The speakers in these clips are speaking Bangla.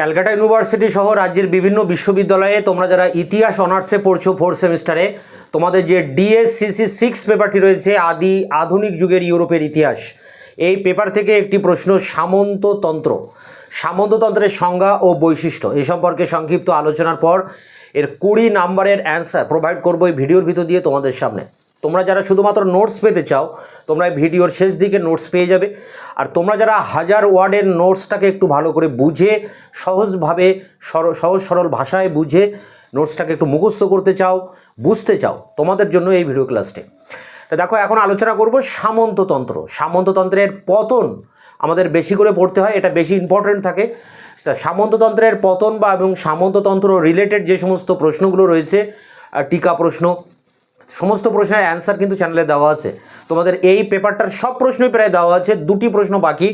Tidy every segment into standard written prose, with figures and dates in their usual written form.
ক্যালকাটা ইউনিভার্সিটি সহ রাজ্যের বিভিন্ন বিশ্ববিদ্যালয়ে তোমরা যারা ইতিহাস অনার্সে পড়ছো 4th সেমিস্টারে, তোমাদের যে ডিএসসিসি 6 পেপারটি রয়েছে আধুনিক যুগের ইউরোপের ইতিহাস, এই পেপার থেকে একটি প্রশ্ন সামন্ততন্ত্রের সংজ্ঞা ও বৈশিষ্ট্য এই সম্পর্কে সংক্ষিপ্ত আলোচনার পর এর 20 নাম্বারের অ্যান্সার প্রোভাইড করবো এই ভিডিওর ভিতর দিয়ে তোমাদের সামনে। তোমরা যারা শুধুমাত্র নোটস পেতে চাও তোমরা এই ভিডিওর শেষ দিকে নোটস পেয়ে যাবে। আর তোমরা যারা 1000 ওয়ার্ডের নোটসটাকে একটু ভালো করে বুঝে সহজভাবে সহজ সরল ভাষায় বুঝে নোটসটাকে একটু মুখস্থ করতে চাও, বুঝতে চাও, তোমাদের জন্য এই ভিডিও ক্লাসটি। তো দেখো, এখন আলোচনা করব সামন্ততন্ত্রের পতন আমাদের বেশি করে পড়তে হয়, এটা বেশি ইম্পর্টেন্ট থাকে। সামন্ততন্ত্রের পতন বা এবং সামন্ততন্ত্র রিলেটেড যে সমস্ত প্রশ্নগুলো রয়েছে, টিকা প্রশ্ন, সমস্ত প্রশ্নের অ্যান্সার কিন্তু চ্যানেলে দেওয়া আছে। তোমাদের এই পেপারটার সব প্রশ্নই প্রায় দেওয়া আছে, 2টি প্রশ্ন বাকি।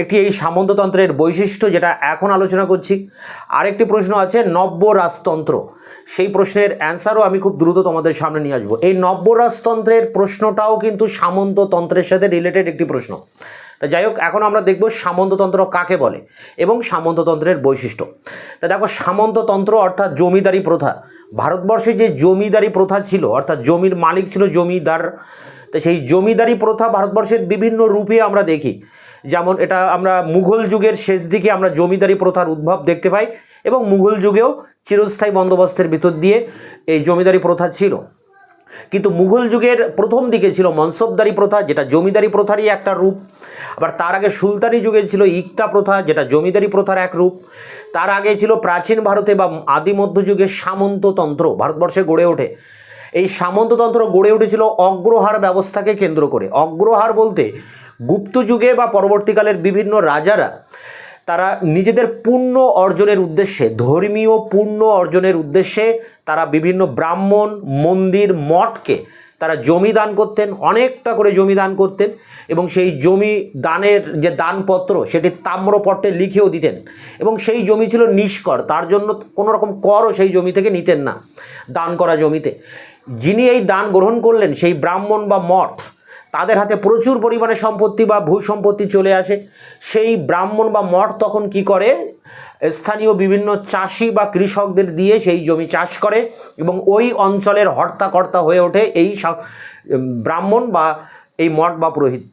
একটি এই সামন্ততন্ত্রের বৈশিষ্ট্য, যেটা এখন আলোচনা করছি, আরেকটি প্রশ্ন আছে নব্য রাজতন্ত্র, সেই প্রশ্নের অ্যান্সারও আমি খুব দ্রুত তোমাদের সামনে নিয়ে আসবো। এই নব্য রাজতন্ত্রের প্রশ্নটাও কিন্তু সামন্ততন্ত্রের সাথে রিলেটেড একটি প্রশ্ন। তা যাই হোক, এখন আমরা দেখব সামন্ততন্ত্র কাকে বলে এবং সামন্ততন্ত্রের বৈশিষ্ট্য। তা দেখো, সামন্ততন্ত্র অর্থাৎ জমিদারি প্রথা। ভারতবর্ষে যে জমিদারি প্রথা ছিল, অর্থাৎ জমির মালিক ছিল জমিদার, তো সেই জমিদারি প্রথা ভারতবর্ষের বিভিন্ন রূপে আমরা দেখি। যেমন এটা আমরা মুঘল যুগের শেষ দিকে আমরা জমিদারি প্রথার উদ্ভব দেখতে পাই, এবং মুঘল যুগেও চিরস্থায়ী বন্দোবস্তের ভিতর দিয়ে এই জমিদারি প্রথা ছিল। কিন্তু মুঘল যুগের প্রথম দিকে ছিল মনসবদারি প্রথা, যেটা জমিদারি প্রথারই একটা রূপ। আবার তার আগে সুলতানি যুগে ছিল ইকতা প্রথা, যেটা জমিদারি প্রথার এক রূপ। তার আগে ছিল প্রাচীন ভারতে বা আদি মধ্যযুগে সামন্ততন্ত্র ভারতবর্ষে গড়ে ওঠে। এই সামন্ততন্ত্র গড়ে উঠেছিল অগ্রহার ব্যবস্থাকে কেন্দ্র করে। অগ্রহার বলতে গুপ্ত যুগে বা পরবর্তীকালের বিভিন্ন রাজারা তারা নিজেদের পুণ্য অর্জনের উদ্দেশ্যে, ধর্মীয় পুণ্য অর্জনের উদ্দেশ্যে তারা বিভিন্ন ব্রাহ্মণ, মন্দির, মঠকে তারা জমি দান করতেন, অনেকটা করে জমি দান করতেন, এবং সেই জমি দানের যে দানপত্র সেটি তাম্রপট্টে লিখেও দিতেন, এবং সেই জমি ছিল নিষ্কর, তার জন্য কোনো রকম করও সেই জমি থেকে নিতেন না। দান করা জমিতে যিনি এই দান গ্রহণ করলেন, সেই ব্রাহ্মণ বা মঠ, তাদের হাতে প্রচুর পরিমাণে সম্পত্তি বা ভূসম্পত্তি চলে আসে। সেই ব্রাহ্মণ বা মঠ তখন কি করে, স্থানীয় বিভিন্ন চাষি বা কৃষকদের দিয়ে সেই জমি চাষ করে, এবং ওই অঞ্চলের হর্তাকর্তা হয়ে ওঠে এই ব্রাহ্মণ বা এই মঠ বা পুরোহিত।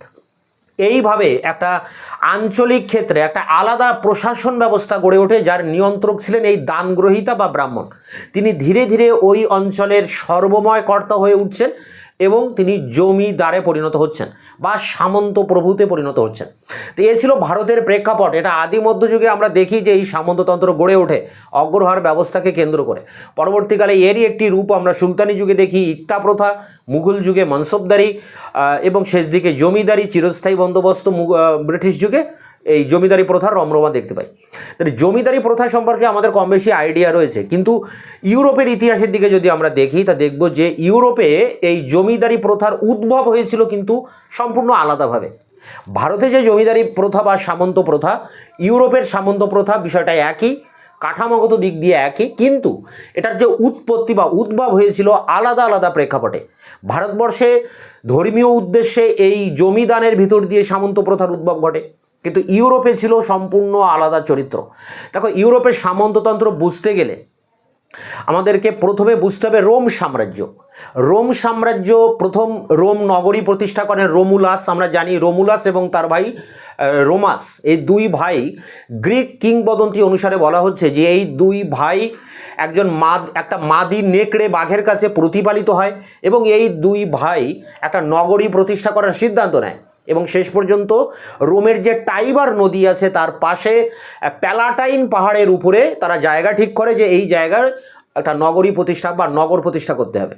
এইভাবে একটা আঞ্চলিক ক্ষেত্রে একটা আলাদা প্রশাসন ব্যবস্থা গড়ে ওঠে, যার নিয়ন্ত্রক ছিলেন এই দানগ্রহীতা বা ব্রাহ্মণ। তিনি ধীরে ধীরে ওই অঞ্চলের সর্বময় কর্তা হয়ে উঠছেন, এবং তিনি জমিদারে পরিণত হচ্ছেন বা সামন্ত প্রভুতে পরিণত হচ্ছেন। তো এ ছিল ভারতের প্রেক্ষাপট। এটা আদি মধ্যযুগে আমরা দেখি যে এই সামন্ততন্ত্র গড়ে ওঠে অগ্রহার ব্যবস্থাকে কেন্দ্র করে। পরবর্তীকালে এরই একটি রূপ আমরা সুলতানি যুগে দেখি ইকতা প্রথা, মুঘল যুগে মনসবদারি, এবং শেষ দিকে জমিদারি, চিরস্থায়ী বন্দোবস্ত ব্রিটিশ যুগে এই জমিদারি প্রথার রমরমা দেখতে পাই। তাহলে জমিদারি প্রথা সম্পর্কে আমাদের কম বেশি আইডিয়া রয়েছে, কিন্তু ইউরোপের ইতিহাসের দিকে যদি আমরা দেখি তা দেখব যে ইউরোপে এই জমিদারি প্রথার উদ্ভব হয়েছিল কিন্তু সম্পূর্ণ আলাদাভাবে। ভারতে যে জমিদারি প্রথা বা সামন্ত প্রথা, ইউরোপের সামন্ত প্রথা বিষয়টা একই, কাঠামোগত দিক দিয়ে একই, কিন্তু এটার যে উৎপত্তি বা উদ্ভব হয়েছিল আলাদা আলাদা প্রেক্ষাপটে। ভারতবর্ষে ধর্মীয় উদ্দেশ্যে এই জমিদানের ভিতর দিয়ে সামন্ত প্রথার উদ্ভব ঘটে, কিন্তু ইউরোপে ছিল সম্পূর্ণ আলাদা চরিত্র। দেখো, ইউরোপের সামন্ততন্ত্র বুঝতে গেলে আমাদেরকে প্রথমে বুঝতে হবে রোম সাম্রাজ্য। রোম সাম্রাজ্য প্রথম রোম নগরী প্রতিষ্ঠা করেন রোমুলাস। আমরা জানি রোমুলাস এবং তার ভাই রোমাস, এই দুই ভাই, গ্রিক কিংবদন্তি অনুসারে বলা হচ্ছে যে এই দুই ভাই একটা মাদি নেকড়ে বাঘের কাছে প্রতিপালিত হয়, এবং এই দুই ভাই একটা নগরী প্রতিষ্ঠা করার সিদ্ধান্ত নেয়, এবং শেষ পর্যন্ত রোমের যে টাইবার নদী আছে তার পাশে প্যালাটাইন পাহাড়ের উপরে তারা জায়গা ঠিক করে যে এই জায়গার একটা নগরী প্রতিষ্ঠা বা নগর প্রতিষ্ঠা করতে হবে,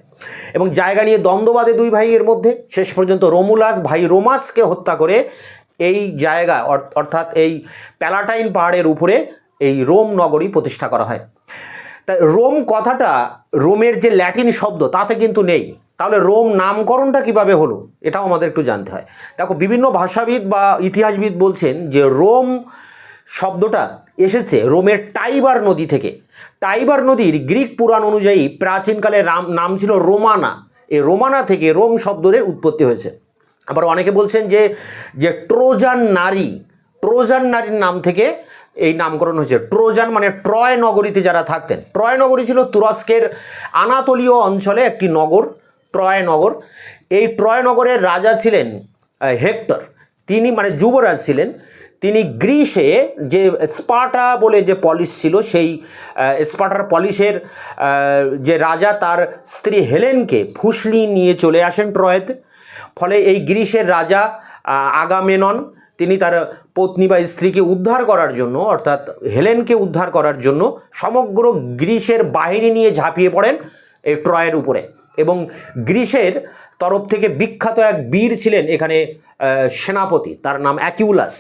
এবং জায়গা নিয়ে দ্বন্দ্ব বাঁধে দুই ভাইয়ের মধ্যে। শেষ পর্যন্ত রোমুলাস ভাই রোমাসকে হত্যা করে এই জায়গা অর্থাৎ এই প্যালাটাইন পাহাড়ের উপরে এই রোম নগরী প্রতিষ্ঠা করা হয়। তাই রোম কথাটা রোমের যে ল্যাটিন শব্দ তাতে কিন্তু নেই। তাহলে রোম নামকরণটা কিভাবে হলো এটাও আমাদের একটু জানতে হয়। দেখো, বিভিন্ন ভাষাবিদ বা ইতিহাসবিদ বলছেন যে রোম শব্দটা এসেছে রোমের টাইবার নদী থেকে। টাইবার নদীর গ্রিক পুরাণ অনুযায়ী প্রাচীনকালে নাম ছিল রোমানা। এই রোমানা থেকে রোম শব্দের উৎপত্তি হয়েছে। আবার অনেকে বলছেন যে ট্রোজান নারীর নাম থেকে এই নামকরণ হয়েছে। ট্রোজান মানে ট্রয় নগরীতে যারা থাকতেন, ট্রয় নগরী ছিল তুরস্কের আনাতোলীয় অঞ্চলে একটি নগর, ট্রয় নগর। এই ট্রয় নগরের রাজা ছিলেন হেক্টর, তিনি মানে যুবরাজ ছিলেন। তিনি গ্রিসে যে স্পার্টা বলে যে পলিশ ছিল, সেই স্পার্টার পলিশের যে রাজা তার স্ত্রী হেলেনকে ফুসলি নিয়ে চলে আসেন ট্রয়েতে। ফলে এই গ্রিসের রাজা আগামেনন তিনি তার পত্নী বা স্ত্রীকে উদ্ধার করার জন্য, অর্থাৎ হেলেনকে উদ্ধার করার জন্য সমগ্র গ্রিসের বাহিনী নিয়ে ঝাঁপিয়ে পড়েন এই ট্রয়ের উপরে। এবং গ্রিসের তরফ থেকে বিখ্যাত এক বীর ছিলেন এখানে সেনাপতি, তার নাম অ্যাকিউলাস।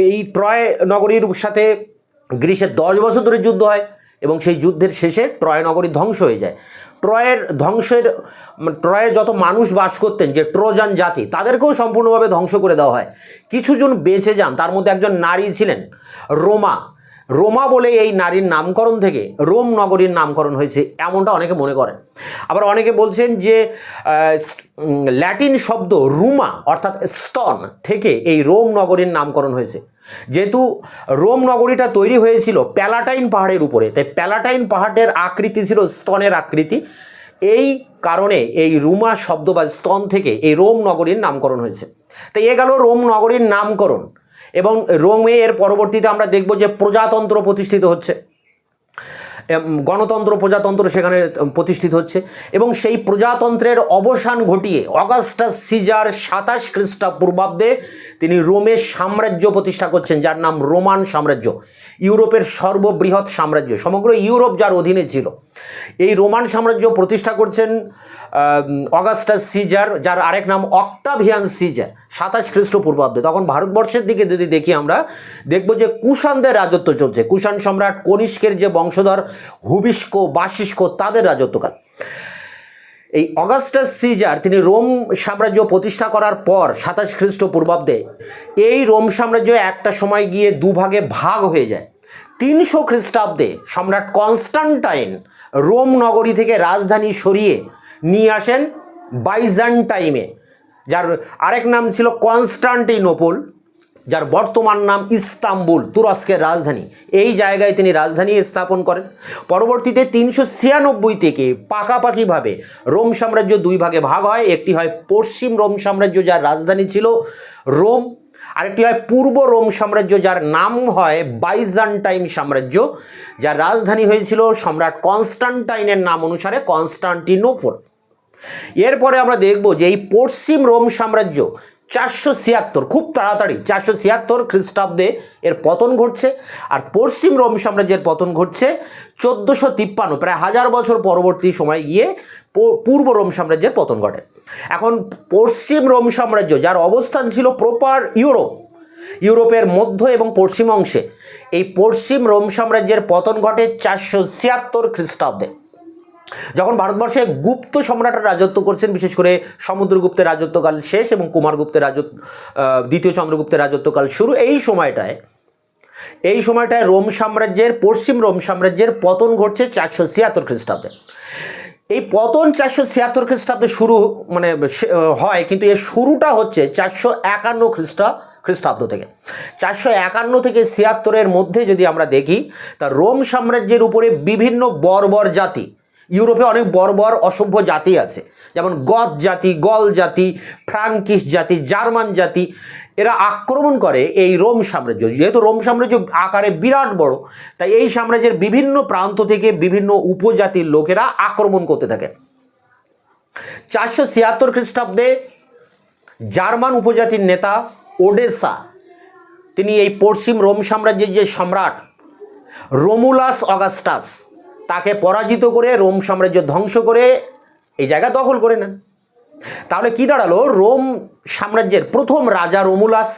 এই ট্রয় নগরীর সাথে গ্রিসের 10 বছর ধরে যুদ্ধ হয় এবং সেই যুদ্ধের শেষে ট্রয় নগরী ধ্বংস হয়ে যায়। ট্রয়ের যত মানুষ বাস করতেন যে ট্রোজান জাতি, তাদেরকেও সম্পূর্ণভাবে ধ্বংস করে দেওয়া হয়। কিছুজন বেঁচে যান, তার মধ্যে একজন নারী ছিলেন রোমা। রোমা বলে এই নারীর নামকরণ থেকে রোম নগরীর নামকরণ হয়েছে, এমনটা অনেকে মনে করেন। আবার অনেকে বলছেন যে ল্যাটিন শব্দ রুমা অর্থাৎ স্তন থেকে এই রোম নগরীর নামকরণ হয়েছে। যেহেতু রোম নগরীটা তৈরি হয়েছিল প্যালাটাইন পাহাড়ের উপরে, তাই প্যালাটাইন পাহাড়ের আকৃতি ছিল স্তনের আকৃতি। এই কারণে এই রুমা শব্দ বা স্তন থেকে এই রোম নগরীর নামকরণ হয়েছে। তাই এ গেল রোম নগরীর নামকরণ। এবং রোমে এর পরবর্তীতে আমরা দেখব যে প্রজাতন্ত্র প্রতিষ্ঠিত হচ্ছে, গণতন্ত্র প্রজাতন্ত্র সেখানে প্রতিষ্ঠিত হচ্ছে। এবং সেই প্রজাতন্ত্রের অবসান ঘটিয়ে অগাস্টাস সিজার 27 খ্রিস্টপূর্বাব্দে তিনি রোমের সাম্রাজ্য প্রতিষ্ঠা করছেন, যার নাম রোমান সাম্রাজ্য। ইউরোপের সর্ববৃহৎ সাম্রাজ্য, সমগ্র ইউরোপ যার অধীনে ছিল। এই রোমান সাম্রাজ্য প্রতিষ্ঠা করছেন অগাস্টাস সিজার, যার আরেক নাম অক্টাভিয়ান সিজার, 27 খ্রিস্টপূর্বাব্দে। তখন ভারতবর্ষের দিকে যদি দেখি আমরা দেখব যে কুষাণদের রাজত্ব চলছে। কুষাণ সম্রাট কনিষ্কের যে বংশধর হুবিস্কো বাসিস্কো, তাদের রাজত্বকাল। এই অগাস্টাস সিজার তিনি রোম সাম্রাজ্য প্রতিষ্ঠা করার পর 27 খ্রিস্টপূর্বাব্দে এই রোম সাম্রাজ্য একটা সময় গিয়ে দুভাগে ভাগ হয়ে যায়। 300 খ্রিস্টাব্দে সম্রাট কনস্টান্টাইন রোম নগরী থেকে রাজধানী সরিয়ে নিয়ে আসেন বাইজান্টাইমে, যার আরেক নাম ছিল কনস্টান্টিনোপল, যার বর্তমান নাম ইস্তাম্বুল, তুরস্কের রাজধানী। এই জায়গায় তিনি রাজধানী স্থাপন করেন। পরবর্তীতে 396 থেকে পাকাপাকিভাবে রোম সাম্রাজ্য দুই ভাগে ভাগ হয়। একটি হয় পশ্চিম রোম সাম্রাজ্য, যার রাজধানী ছিল রোম। আরেকটি হয় পূর্ব রোম সাম্রাজ্য, যার নাম হয় বাইজান্টাইন সাম্রাজ্য, যার রাজধানী হয়েছিল সম্রাট কনস্টান্টাইনের নাম অনুসারে কনস্টান্টিনোপল। এরপরে আমরা দেখব যে এই পশ্চিম রোম সাম্রাজ্য 476, খুব তাড়াতাড়ি 476 খ্রিস্টাব্দে এর পতন ঘটছে। আর পশ্চিম রোম সাম্রাজ্যের পতন ঘটছে 1453, প্রায় 1000 বছর পরবর্তী সময় গিয়ে পূর্ব রোম সাম্রাজ্যের পতন ঘটে। এখন পশ্চিম রোম সাম্রাজ্য, যার অবস্থান ছিল প্রপার ইউরোপের মধ্য এবং পশ্চিম অংশে, এই পশ্চিম রোম সাম্রাজ্যের পতন ঘটে 476 খ্রিস্টাব্দে, যখন ভারতবর্ষে গুপ্ত সম্রাটরা রাজত্ব করছেন। বিশেষ করে সমুদ্রগুপ্তের রাজত্বকাল শেষ এবং কুমারগুপ্তের দ্বিতীয় চন্দ্রগুপ্তের রাজত্বকাল শুরু। এই সময়টায় রোম সাম্রাজ্যের, পশ্চিম রোম সাম্রাজ্যের পতন ঘটছে 476 খ্রিস্টাব্দে। এই পতন 476 খ্রিস্টাব্দে শুরু হয়, কিন্তু এর শুরুটা হচ্ছে 451 খ্রিস্টাব্দ থেকে। 451 থেকে 76-এর মধ্যে যদি আমরা দেখি, তা রোম সাম্রাজ্যের উপরে বিভিন্ন বর্বর জাতি, ইউরোপে অনেক বর্বর অসভ্য জাতি আছে, যেমন গথ জাতি, গল জাতি, ফ্রাঙ্কিশ জাতি, জার্মান জাতি, এরা আক্রমণ করে এই রোম সাম্রাজ্য। যেহেতু রোম সাম্রাজ্য আকারে বিরাট বড়, তাই এই সাম্রাজ্যের বিভিন্ন প্রান্ত থেকে বিভিন্ন উপজাতির লোকেরা আক্রমণ করতে থাকে। 476 খ্রিস্টাব্দে জার্মান উপজাতির নেতা ওডেসা, তিনি এই পশ্চিম রোম সাম্রাজ্যের যে সম্রাট রোমুলাস অগাস্টাস, তাকে পরাজিত করে রোম সাম্রাজ্য ধ্বংস করে এই জায়গা দখল করে নেন। তাহলে কি দাঁড়ালো? রোম সাম্রাজ্যের প্রথম রাজা রোমুলাস,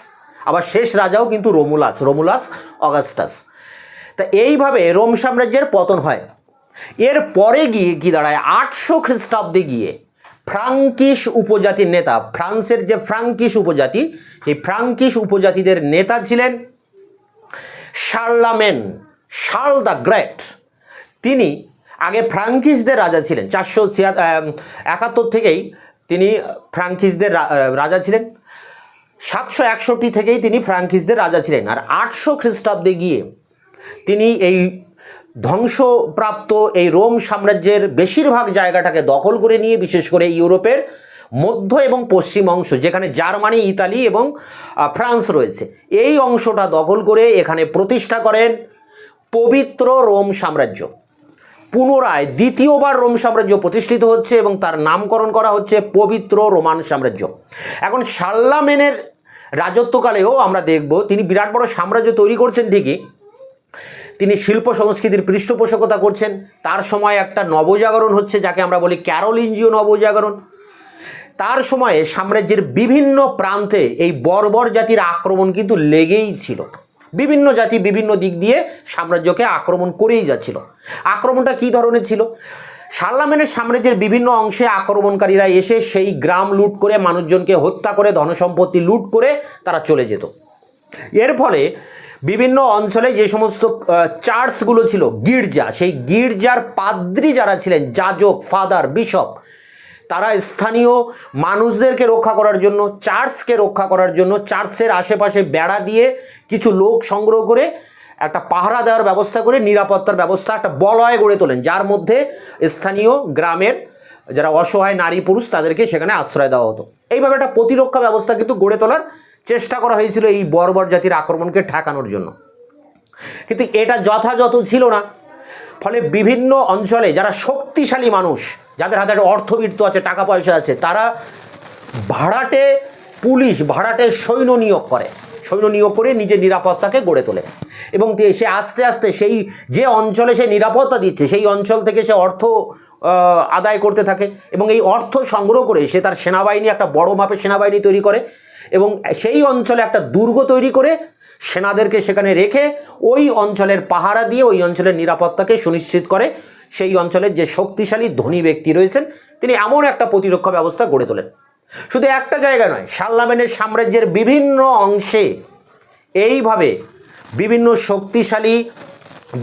আবার শেষ রাজাও কিন্তু রোমুলাস অগাস্টাস। তা এইভাবে রোম সাম্রাজ্যের পতন হয়। এর পরে গিয়ে কি দাঁড়ায়, 800 খ্রিস্টাব্দে গিয়ে ফ্রাঙ্কিশ উপজাতির নেতা, ফ্রান্সের যে ফ্রাঙ্কিশ উপজাতি, সেই ফ্রাঙ্কিশ উপজাতিদের নেতা ছিলেন শার্ল দ্য গ্রেট। তিনি আগে ফ্রাঙ্কিশদের রাজা ছিলেন। 471 থেকেই তিনি ফ্রাঙ্কিশদের রাজা ছিলেন। 761 থেকেই তিনি ফ্রাঙ্কিসদের রাজা ছিলেন। আর 800 খ্রিস্টাব্দে গিয়ে তিনি এই ধ্বংসপ্রাপ্ত এই রোম সাম্রাজ্যের বেশিরভাগ জায়গাটাকে দখল করে নিয়ে, বিশেষ করে ইউরোপের মধ্য এবং পশ্চিম অংশ, যেখানে জার্মানি, ইতালি এবং ফ্রান্স রয়েছে, এই অংশটা দখল করে এখানে প্রতিষ্ঠা করেন পবিত্র রোম সাম্রাজ্য। পুনরায় দ্বিতীয়বার রোম সাম্রাজ্য প্রতিষ্ঠিত হচ্ছে এবং তার নামকরণ করা হচ্ছে পবিত্র রোমান সাম্রাজ্য। এখন শার্লামেনের রাজত্বকালেও আমরা দেখব তিনি বিরাট বড় সাম্রাজ্য তৈরি করছেন ঠিকই, তিনি শিল্প সংস্কৃতির পৃষ্ঠপোষকতা করছেন। তার সময় একটা নবজাগরণ হচ্ছে, যাকে আমরা বলি ক্যারোলিঞ্জিয় নবজাগরণ। তার সময়ে সাম্রাজ্যের বিভিন্ন প্রান্তে এই বর্বর জাতির আক্রমণ কিন্তু লেগেই ছিল। বিভিন্ন জাতি বিভিন্ন দিক দিয়ে সাম্রাজ্যকে আক্রমণ করেই যাচ্ছিল। আক্রমণটা কী ধরনের ছিল? শার্লামেনের সাম্রাজ্যের বিভিন্ন অংশে আক্রমণকারীরা এসে সেই গ্রাম লুট করে, মানুষজনকে হত্যা করে, ধনসম্পত্তি লুট করে তারা চলে যেত। এর ফলে বিভিন্ন অঞ্চলে যে সমস্ত চার্চগুলো ছিল, গির্জা, সেই গির্জার পাদ্রী যারা ছিলেন, যাজক, ফাদার, বিশপ, তারা স্থানীয় মানুষদেরকে রক্ষা করার জন্য, চার্চকে রক্ষা করার জন্য চার্চের আশেপাশে বেড়া দিয়ে কিছু লোক সংগ্রহ করে একটা পাহারা দেওয়ার ব্যবস্থা করে, নিরাপত্তার ব্যবস্থা, একটা বলয় গড়ে তোলেন, যার মধ্যে স্থানীয় গ্রামের যারা অসহায় নারী পুরুষ তাদেরকে সেখানে আশ্রয় দেওয়া হতো। এইভাবে একটা প্রতিরক্ষা ব্যবস্থা কিন্তু গড়ে তোলার চেষ্টা করা হয়েছিল এই বর্বর জাতির আক্রমণকে ঠেকানোর জন্য। কিন্তু এটা যথাযথ ছিল না। ফলে বিভিন্ন অঞ্চলে যারা শক্তিশালী মানুষ, যাদের হাতে অর্থবিত্ত আছে, টাকা পয়সা আছে, তারা ভাড়াটে পুলিশ, ভাড়াটে সৈন্য নিয়োগ করে নিজের নিরাপত্তাকে গড়ে তোলে। এবং সে আস্তে আস্তে সেই যে অঞ্চলে সে নিরাপত্তা দিচ্ছে সেই অঞ্চল থেকে সে অর্থ আদায় করতে থাকে এবং এই অর্থ সংগ্রহ করে সে তার সেনাবাহিনী, একটা বড় মাপের সেনাবাহিনী তৈরি করে এবং সেই অঞ্চলে একটা দুর্গ তৈরি করে সেনাদেরকে সেখানে রেখে ওই অঞ্চলের পাহারা দিয়ে ওই অঞ্চলের নিরাপত্তাকে সুনিশ্চিত করে। সেই অঞ্চলের যে শক্তিশালী ধনী ব্যক্তি রয়েছেন তিনি এমন একটা প্রতিরক্ষা ব্যবস্থা গড়ে তোলেন। শুধু একটা জায়গা নয়, শার্লামেনের সাম্রাজ্যের বিভিন্ন অংশে এইভাবে বিভিন্ন শক্তিশালী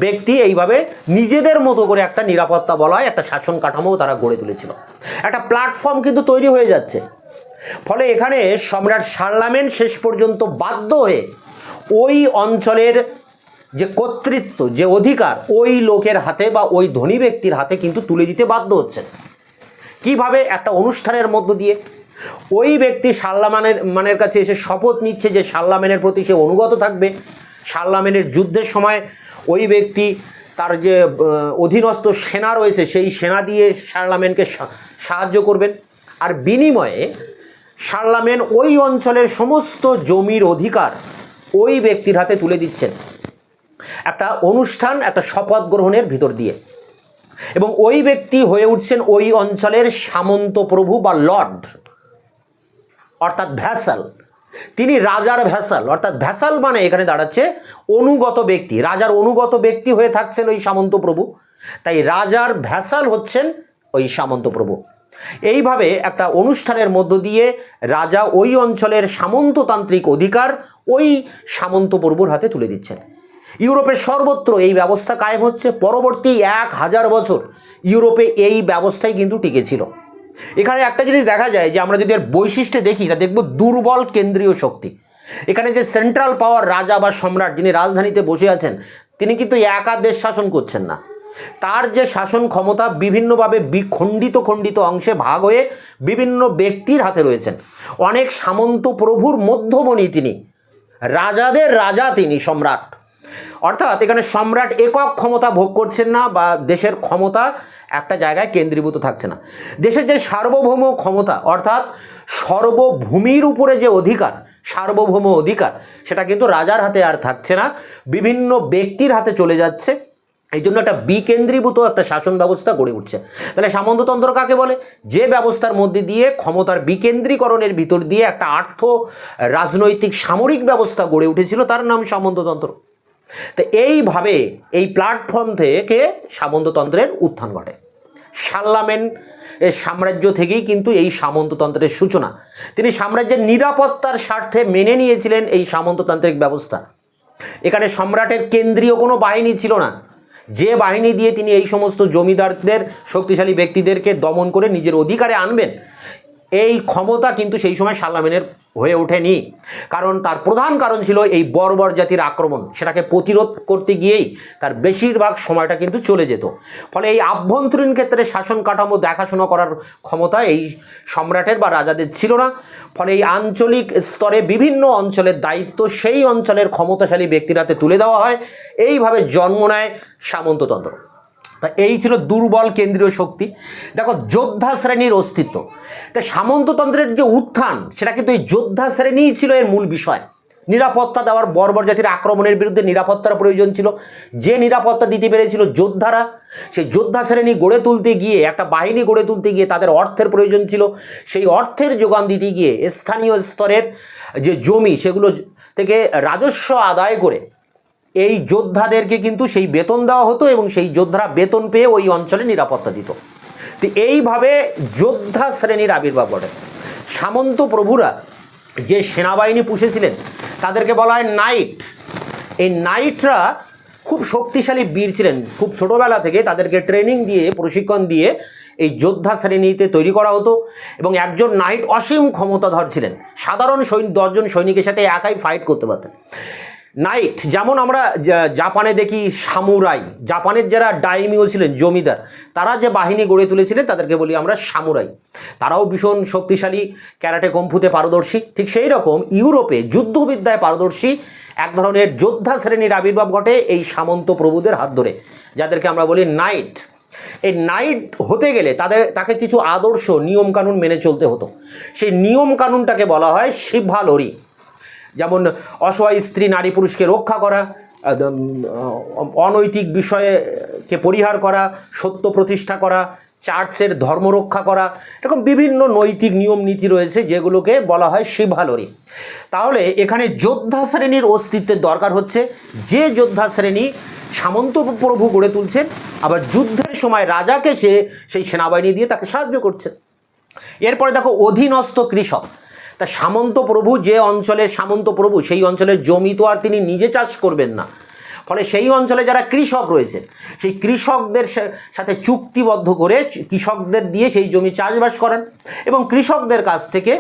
ব্যক্তি এইভাবে নিজেদের মতো করে একটা নিরাপত্তা বলয়, একটা শাসন কাঠামো তারা গড়ে তুলেছিল। একটা প্ল্যাটফর্ম কিন্তু তৈরি হয়ে যাচ্ছে। ফলে এখানে সম্রাট শার্লামেন শেষ পর্যন্ত বাধ্য হয়ে ওই অঞ্চলের যে কর্তৃত্ব, যে অধিকার ওই লোকের হাতে বা ওই ধনী ব্যক্তির হাতে কিন্তু তুলে দিতে বাধ্য হচ্ছেন। কিভাবে? একটা অনুষ্ঠানের মধ্য দিয়ে। ওই ব্যক্তি শার্লামেনের কাছে এসে শপথ নিচ্ছে যে শার্লামেনের প্রতি সে অনুগত থাকবে। শার্লামেনের যুদ্ধের সময় ওই ব্যক্তি তার যে অধীনস্থ সেনা রয়েছে সেই সেনা দিয়ে শার্লামেনকে সাহায্য করবেন। আর বিনিময়ে শার্লামেন ওই অঞ্চলের সমস্ত জমির অধিকার ওই ব্যক্তির হাতে তুলে দিচ্ছেন একটা অনুষ্ঠান, একটা শপথ গ্রহণের ভিতর দিয়ে। এবং ওই ব্যক্তি হয়ে উঠছেন ওই অঞ্চলের সামন্ত প্রভু বা লর্ড, অর্থাৎ ভ্যাসাল। তিনি রাজার ভ্যাসাল, অর্থাৎ ভ্যাসাল মানে এখানে দাঁড়াচ্ছে অনুগত ব্যক্তি। রাজার অনুগত ব্যক্তি হয়ে থাকছেন ওই সামন্ত প্রভু, তাই রাজার ভ্যাসাল হচ্ছেন ওই সামন্ত প্রভু। এইভাবে একটা অনুষ্ঠানের মধ্য দিয়ে রাজা ওই অঞ্চলের সামন্ততান্ত্রিক অধিকার ওই সামন্ত প্রভুর হাতে তুলে দিচ্ছেন। ইউরোপের সর্বত্র এই ব্যবস্থা কায়েম হচ্ছে। পরবর্তী 1000 বছর ইউরোপে এই ব্যবস্থাই কিন্তু টিকেছিল। এখানে একটা জিনিস দেখা যায় যে আমরা যদি এর বৈশিষ্ট্য দেখি তা দেখব দুর্বল কেন্দ্রীয় শক্তি। এখানে যে সেন্ট্রাল পাওয়ার রাজা বা সম্রাট যিনি রাজধানীতে বসে আছেন তিনি কিন্তু একা দেশ শাসন করছেন না। তার যে শাসন ক্ষমতা বিভিন্নভাবে খণ্ডিত অংশে ভাগ হয়ে বিভিন্ন ব্যক্তির হাতে রয়েছেন। অনেক সামন্ত প্রভুর মধ্যমণি তিনি, রাজাদের রাজা তিনি, সম্রাট। অর্থাৎ এখানে সম্রাট একক ক্ষমতা ভোগ করছেন না বা দেশের ক্ষমতা একটা জায়গায় কেন্দ্রীভূত থাকছে না। দেশের যে সার্বভৌম ক্ষমতা, অর্থাৎ সর্বভূমির উপরে যে অধিকার, সার্বভৌম অধিকার, সেটা কিন্তু রাজার হাতে আর থাকছে না, বিভিন্ন ব্যক্তির হাতে চলে যাচ্ছে। এই জন্য একটা বিকেন্দ্রীভূত একটা শাসন ব্যবস্থা গড়ে উঠছে। তাহলে সামন্ততন্ত্র কাকে বলে? যে ব্যবস্থার মধ্যে দিয়ে ক্ষমতার বিকেন্দ্রীকরণের ভিতর দিয়ে একটা রাজনৈতিক সামরিক ব্যবস্থা গড়ে উঠেছিল, তার নাম সামন্ততন্ত্র। তো এইভাবে এই প্ল্যাটফর্ম থেকে সামন্ততন্ত্রের উত্থান ঘটে। শার্লামেন এর সাম্রাজ্য থেকেই কিন্তু এই সামন্ততন্ত্রের সূচনা। তিনি সাম্রাজ্যের নিরাপত্তার স্বার্থে মেনে নিয়েছিলেন এই সামন্ততান্ত্রিক ব্যবস্থা। এখানে সম্রাটের কেন্দ্রীয় কোনো বাহিনী ছিল না, যে বাহিনী দিয়ে তিনি এই সমস্ত জমিদারদের, শক্তিশালী ব্যক্তিদেরকে দমন করে নিজের অধিকারে আনবেন, এই ক্ষমতা কিন্তু সেই সময় সালামিনের হয়ে ওঠেনি, কারণ তার প্রধান কারণ ছিল এই বর্বর জাতির আক্রমণ। সেটাকে প্রতিরোধ করতে গিয়েই তার বেশিরভাগ সময়টা কিন্তু চলে যেত। ফলে এই আভ্যন্তরীণ ক্ষেত্রে শাসন কাঠামো দেখাশোনা করার ক্ষমতা এই সম্রাটের বা রাজাদের ছিল না। ফলে এই আঞ্চলিক স্তরে বিভিন্ন অঞ্চলের দায়িত্ব সেই অঞ্চলের ক্ষমতাশালী ব্যক্তির হাতে তুলে দেওয়া হয়। এইভাবে জন্ম নেয় সামন্ততন্ত্র। তা এই ছিল দুর্বল কেন্দ্রীয় শক্তি। দেখো, যোদ্ধা শ্রেণীর অস্তিত্ব, তা সামন্ততন্ত্রের যে উত্থান সেটা কিন্তু এই যোদ্ধা শ্রেণীই ছিল এর মূল বিষয়। নিরাপত্তা দেওয়ার, বর্বর জাতির আক্রমণের বিরুদ্ধে নিরাপত্তার প্রয়োজন ছিল। যে নিরাপত্তা দিতে পেরেছিল যোদ্ধারা, সেই যোদ্ধা শ্রেণী গড়ে তুলতে গিয়ে, একটা বাহিনী গড়ে তুলতে গিয়ে তাদের অর্থের প্রয়োজন ছিল। সেই অর্থের যোগান দিতে গিয়ে স্থানীয় স্তরের যে জমি সেগুলো থেকে রাজস্ব আদায় করে এই যোদ্ধাদেরকে কিন্তু সেই বেতন দেওয়া হতো এবং সেই যোদ্ধারা বেতন পেয়ে ওই অঞ্চলে নিরাপত্তা দিত। তো এইভাবে যোদ্ধা শ্রেণীর আবির্ভাব ঘটে। সামন্ত প্রভুরা যে সেনাবাহিনী পুষেছিলেন তাদেরকে বলা হয় নাইট। এই নাইটরা খুব শক্তিশালী বীর ছিলেন। খুব ছোটোবেলা থেকে তাদেরকে ট্রেনিং দিয়ে, প্রশিক্ষণ দিয়ে এই যোদ্ধা শ্রেণীতে তৈরি করা হতো এবং একজন নাইট অসীম ক্ষমতাধর ছিলেন। সাধারণ 10 জন সৈনিকের সাথে একাই ফাইট করতে পারতেন। নাইট, যেমন আমরা জাপানে দেখি সামুরাই, জাপানের যারা ডাইমিও ছিলেন, জমিদার, তারা যে বাহিনী গড়ে তুলেছিলেন তাদেরকে বলি আমরা সামুরাই। তারাও ভীষণ শক্তিশালী, ক্যারাটে কম্ফুতে পারদর্শী। ঠিক সেই রকম ইউরোপে যুদ্ধবিদ্যায় পারদর্শী এক ধরনের যোদ্ধা শ্রেণীর আবির্ভাব ঘটে এই সামন্ত প্রভুদের হাত ধরে, যাদেরকে আমরা বলি নাইট। এই নাইট হতে গেলে তাকে কিছু আদর্শ, নিয়মকানুন মেনে চলতে হতো। সেই নিয়মকানুনটাকে বলা হয় শিভালরি। যেমন অসহায় স্ত্রী নারী পুরুষকে রক্ষা করা, অনৈতিক বিষয়কে পরিহার করা, সত্য প্রতিষ্ঠা করা, চার্চের ধর্ম রক্ষা করা, এরকম বিভিন্ন নৈতিক নিয়ম নীতি রয়েছে যেগুলোকে বলা হয় শিভালরি। তাহলে এখানে যোদ্ধা শ্রেণীর অস্তিত্বের দরকার হচ্ছে, যে যোদ্ধা শ্রেণী সামন্ত প্রভু গড়ে তুলছেন, আবার যুদ্ধের সময় রাজাকে সেই সেনাবাহিনী দিয়ে তাকে সাহায্য করছেন। এরপরে দেখো, অধীনস্থ কৃষক। তা সামন্ত প্রভু যে অঞ্চলের সামন্ত প্রভু, সেই অঞ্চলের জমি তো আর তিনি নিজে চাষ করবেন না। ফলে সেই অঞ্চলে যারা কৃষক রয়েছে, সেই কৃষকদের সাথে চুক্তিবদ্ধ করে কৃষকদের দিয়ে সেই জমি চাষবাস করেন এবং কৃষকদের কাছ থেকে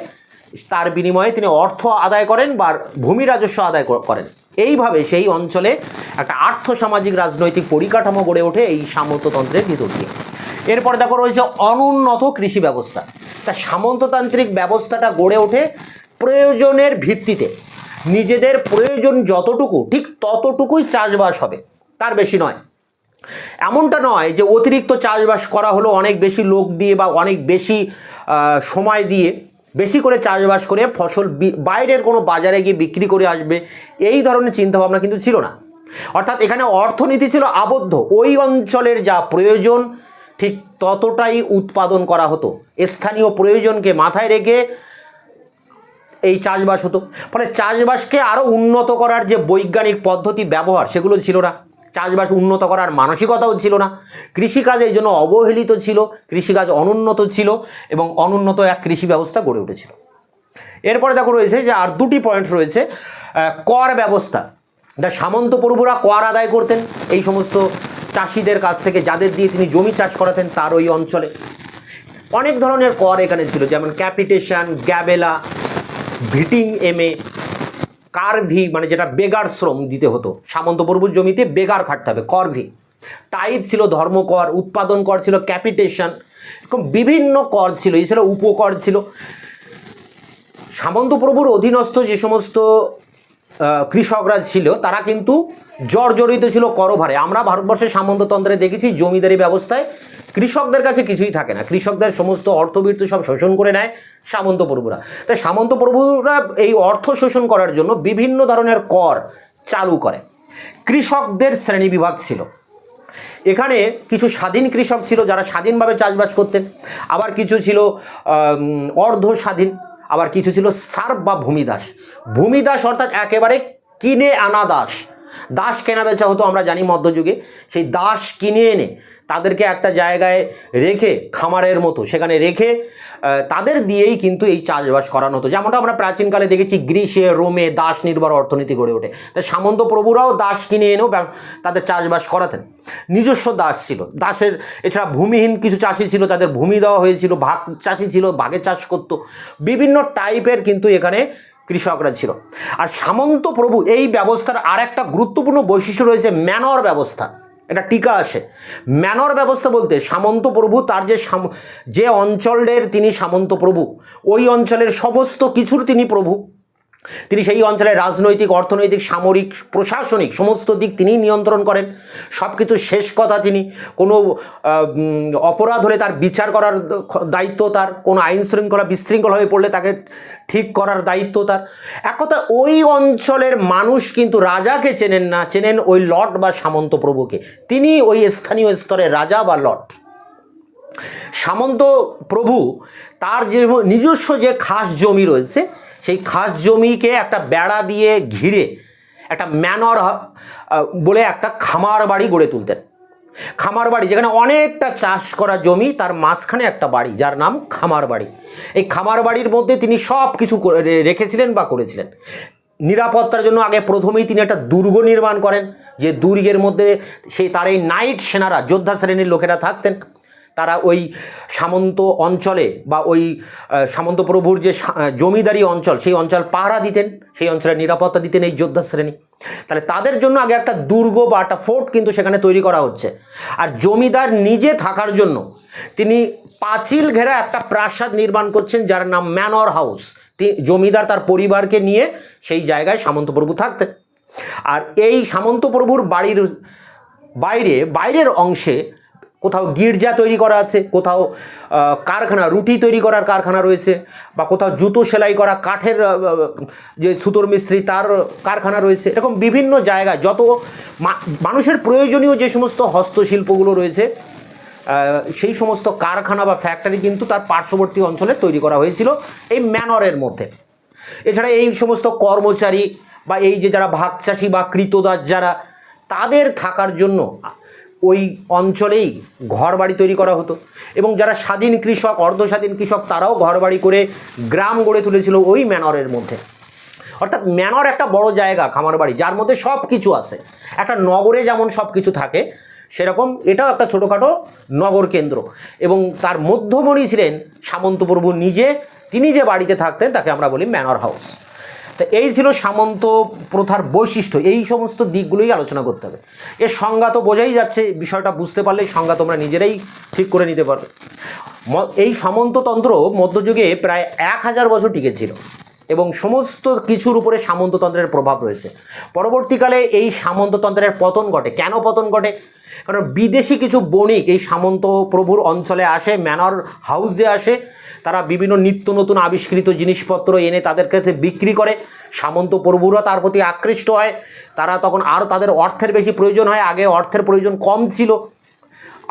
তার বিনিময়ে তিনি অর্থ আদায় করেন বা ভূমি রাজস্ব আদায় করেন। এইভাবে সেই অঞ্চলে একটা আর্থসামাজিক রাজনৈতিক পরিকাঠামো গড়ে ওঠে এই সামন্ততন্ত্রের ভিতর দিয়ে। এরপর দেখো রয়েছে অনুন্নত কৃষি ব্যবস্থা। তা সামন্ততান্ত্রিক ব্যবস্থাটা গড়ে ওঠে প্রয়োজনের ভিত্তিতে। নিজেদের প্রয়োজন যতটুকু, ঠিক ততটুকুই চাষবাস হবে, তার বেশি নয়। এমনটা নয় যে অতিরিক্ত চাষবাস করা হলো অনেক বেশি লোক দিয়ে বা অনেক বেশি সময় দিয়ে বেশি করে চাষবাস করে ফসল বাইরের কোনো বাজারে গিয়ে বিক্রি করে আসবে, এই ধরনের চিন্তাভাবনা কিন্তু ছিল না। অর্থাৎ এখানে অর্থনীতি ছিল আবদ্ধ। ওই অঞ্চলের যা প্রয়োজন ঠিক ততটাই উৎপাদন করা হতো। স্থানীয় প্রয়োজনকে মাথায় রেখে এই চাষবাস হতো। ফলে চাষবাসকে আরও উন্নত করার যে বৈজ্ঞানিক পদ্ধতি ব্যবহার, সেগুলো ছিল না। চাষবাস উন্নত করার মানসিকতাও ছিল না। কৃষিকাজ এই জন্য অবহেলিত ছিল, কৃষিকাজ অনুন্নত ছিল এবং অনুন্নত এক কৃষি ব্যবস্থা গড়ে উঠেছিল। এরপরে দেখো রয়েছে যে আর দুটি পয়েন্ট রয়েছে। কর ব্যবস্থা। সামন্ত প্রভুরা কর আদায় করতেন এই সমস্ত চাষিদের কাছ থেকে, যাদের দিয়ে তিনি জমি চাষ করাতেন তার ওই অঞ্চলে। অনেক ধরনের কর এখানে ছিল, যেমন ক্যাপিটেশন, গ্যাবেলা, ভিটিং এমে, কারভি, মানে যেটা বেগার শ্রম দিতে হতো। সামন্ত প্রভুর জমিতে বেগার খাটতে হবে, করভি। টাইদ ছিল ধর্মকর, উৎপাদন কর ছিল ক্যাপিটেশন, এরকম বিভিন্ন কর ছিল। এছাড়া উপকর ছিল। সামন্ত প্রভুর অধীনস্থ যে সমস্ত কৃষকরা ছিল তারা কিন্তু জর্জরিত ছিল করভারে। আমরা ভারতবর্ষের সামন্ততন্ত্রে দেখেছি জমিদারি ব্যবস্থায় কৃষকদের কাছে কিছুই থাকে না, কৃষকদের সমস্ত অর্থবৃত্তি সব শোষণ করে নেয় সামন্ত প্রভুরা। তাই সামন্ত প্রভুরা এই অর্থ শোষণ করার জন্য বিভিন্ন ধরনের কর চালু করে। কৃষকদের শ্রেণীবিভাগ ছিল। এখানে কিছু স্বাধীন কৃষক ছিল যারা স্বাধীনভাবে চাষবাস করতেন, আবার কিছু ছিল অর্ধ স্বাধীন, আবার কিছু ছিল সার্ব বা ভূমিদাস। ভূমিদাস অর্থাৎ একেবারে কিনে আনা দাস, দাস কেনা বেচা হতো আমরা জানি মধ্যযুগে। সেই দাস কিনে এনে তাদেরকে একটা জায়গায় রেখে খামারের মতো সেখানে রেখে তাদের দিয়েই কিন্তু এই চাষবাস করানো হতো। যেমনটা আমরা প্রাচীনকালে দেখেছি গ্রিসে, রোমে দাস নির্ভর অর্থনীতি গড়ে ওঠে। তাই সামন্ত প্রভুরাও দাস কিনে এনেও তাদের চাষবাস করাতেন। নিজস্ব দাস ছিল। দাসের এছাড়া ভূমিহীন কিছু চাষি ছিল, তাদের ভূমি দেওয়া হয়েছিল, ভাগ চাষি ছিল, ভাগে চাষ করতো। বিভিন্ন টাইপের কিন্তু এখানে কৃষকরা ছিল। আর সামন্ত প্রভু এই ব্যবস্থার আর একটা গুরুত্বপূর্ণ বৈশিষ্ট্য রয়েছে ম্যানর ব্যবস্থা। এটা টিকা আসে। ম্যানর ব্যবস্থা বলতে সামন্ত প্রভু তার যে অঞ্চলের তিনি সামন্ত প্রভু, ওই অঞ্চলের সমস্ত কিছুর তিনি প্রভু। তিনি সেই অঞ্চলের রাজনৈতিক, অর্থনৈতিক, সামরিক, প্রশাসনিক সমস্ত দিক তিনি নিয়ন্ত্রণ করেন। সব কিছু শেষ কথা তিনি। কোনো অপরাধ হলে তার বিচার করার দায়িত্ব তার, কোনো আইন শৃঙ্খলা বিশৃঙ্খল হয়ে পড়লে তাকে ঠিক করার দায়িত্ব তার। এক কথা ওই অঞ্চলের মানুষ কিন্তু রাজাকে চেনেন না, চেনেন ওই লর্ড বা সামন্ত প্রভুকে। তিনি ওই স্থানীয় স্তরের রাজা বা লর্ড। সামন্ত প্রভু তার যে নিজস্ব যে খাস জমি রয়েছে, সেই খাস জমিকে একটা বেড়া দিয়ে ঘিরে একটা ম্যানর বলে একটা খামার বাড়ি গড়ে তুলতেন। খামার বাড়ি যেখানে অনেকটা চাষ করা জমি, তার মাঝখানে একটা বাড়ি যার নাম খামার বাড়ি। এই খামার বাড়ির মধ্যে তিনি সব কিছু রেখেছিলেন বা করেছিলেন। নিরাপত্তার জন্য আগে প্রথমেই তিনি একটা দুর্গ নির্মাণ করেন, যে দুর্গের মধ্যে তার এই নাইট সেনারা, যোদ্ধা শ্রেণীর লোকেরা থাকতেন। তারা ওই সামন্ত অঞ্চলে বা ওই সামন্ত প্রভুর যে জমিদারি অঞ্চল, সেই অঞ্চল পাহারা দিতেন, সেই অঞ্চলের নিরাপত্তা দিতেন এই যোদ্ধা শ্রেণী। তাহলে তাদের জন্য আগে একটা দুর্গ বা একটা ফোর্ট কিন্তু সেখানে তৈরি করা হচ্ছে। আর জমিদার নিজে থাকার জন্য তিনি পাঁচিল ঘেরা একটা প্রাসাদ নির্মাণ করছেন যার নাম ম্যানর হাউস। জমিদার তার পরিবারকে নিয়ে সেই জায়গায় সামন্ত প্রভু থাকতেন। আর এই সামন্ত প্রভুর বাড়ির বাইরের অংশে কোথাও গির্জা তৈরি করা আছে, কোথাও কারখানা, রুটি তৈরি করার কারখানা রয়েছে, বা কোথাও জুতো সেলাই করা কাঠের যে সুতোর মিস্ত্রি তার কারখানা রয়েছে। এরকম বিভিন্ন জায়গায় যত মানুষের প্রয়োজনীয় যে সমস্ত হস্তশিল্পগুলো রয়েছে, সেই সমস্ত কারখানা বা ফ্যাক্টরি কিন্তু তার পার্শ্ববর্তী অঞ্চলে তৈরি করা হয়েছিল এই ম্যানরের মধ্যে। এছাড়া এই সমস্ত কর্মচারী বা এই যে যারা ভাগচাষী বা কৃতদাস যারা, তাদের থাকার জন্য ওই অঞ্চলেই ঘর বাড়ি তৈরি করা হতো। এবং যারা স্বাধীন কৃষক, অর্ধস্বাধীন কৃষক, তারাও ঘর বাড়ি করে গ্রাম গড়ে তুলেছিল ওই ম্যানরের মধ্যে। অর্থাৎ ম্যানর একটা বড় জায়গা, খামার বাড়ি, যার মধ্যে সব কিছু আছে। একটা নগরে যেমন সব কিছু থাকে, সেরকম এটাও একটা ছোটোখাটো নগর কেন্দ্র। এবং তার মধ্যমণি ছিলেন সামন্ত প্রভু নিজে। তিনি যে বাড়িতে থাকতেন তাকে আমরা বলি ম্যানর হাউস। তো এই ছিল সামন্ত প্রথার বৈশিষ্ট্য। এই সমস্ত দিকগুলোই আলোচনা করতে হবে। এর সংজ্ঞা তো বোঝাই যাচ্ছে, বিষয়টা বুঝতে পারলেই সংজ্ঞা তোমরা নিজেরাই ঠিক করে নিতে পারবে। এই সামন্ততন্ত্র মধ্যযুগে প্রায় 1000 বছর টিকেছিল এবং সমস্ত কিছুর উপরে সামন্ততন্ত্রের প্রভাব রয়েছে। পরবর্তীকালে এই সামন্ততন্ত্রের পতন ঘটে। কেন পতন ঘটে? কারণ বিদেশি কিছু বণিক এই সামন্ত প্রভুর অঞ্চলে আসে, ম্যানর হাউসে আসে। তারা বিভিন্ন নিত্য নতুন আবিষ্কৃত জিনিসপত্র এনে তাদের কাছে বিক্রি করে। সামন্ত প্রভুরা তার প্রতি আকৃষ্ট হয়। তারা তখন আরও তাদের অর্থের বেশি প্রয়োজন হয়। আগে অর্থের প্রয়োজন কম ছিল,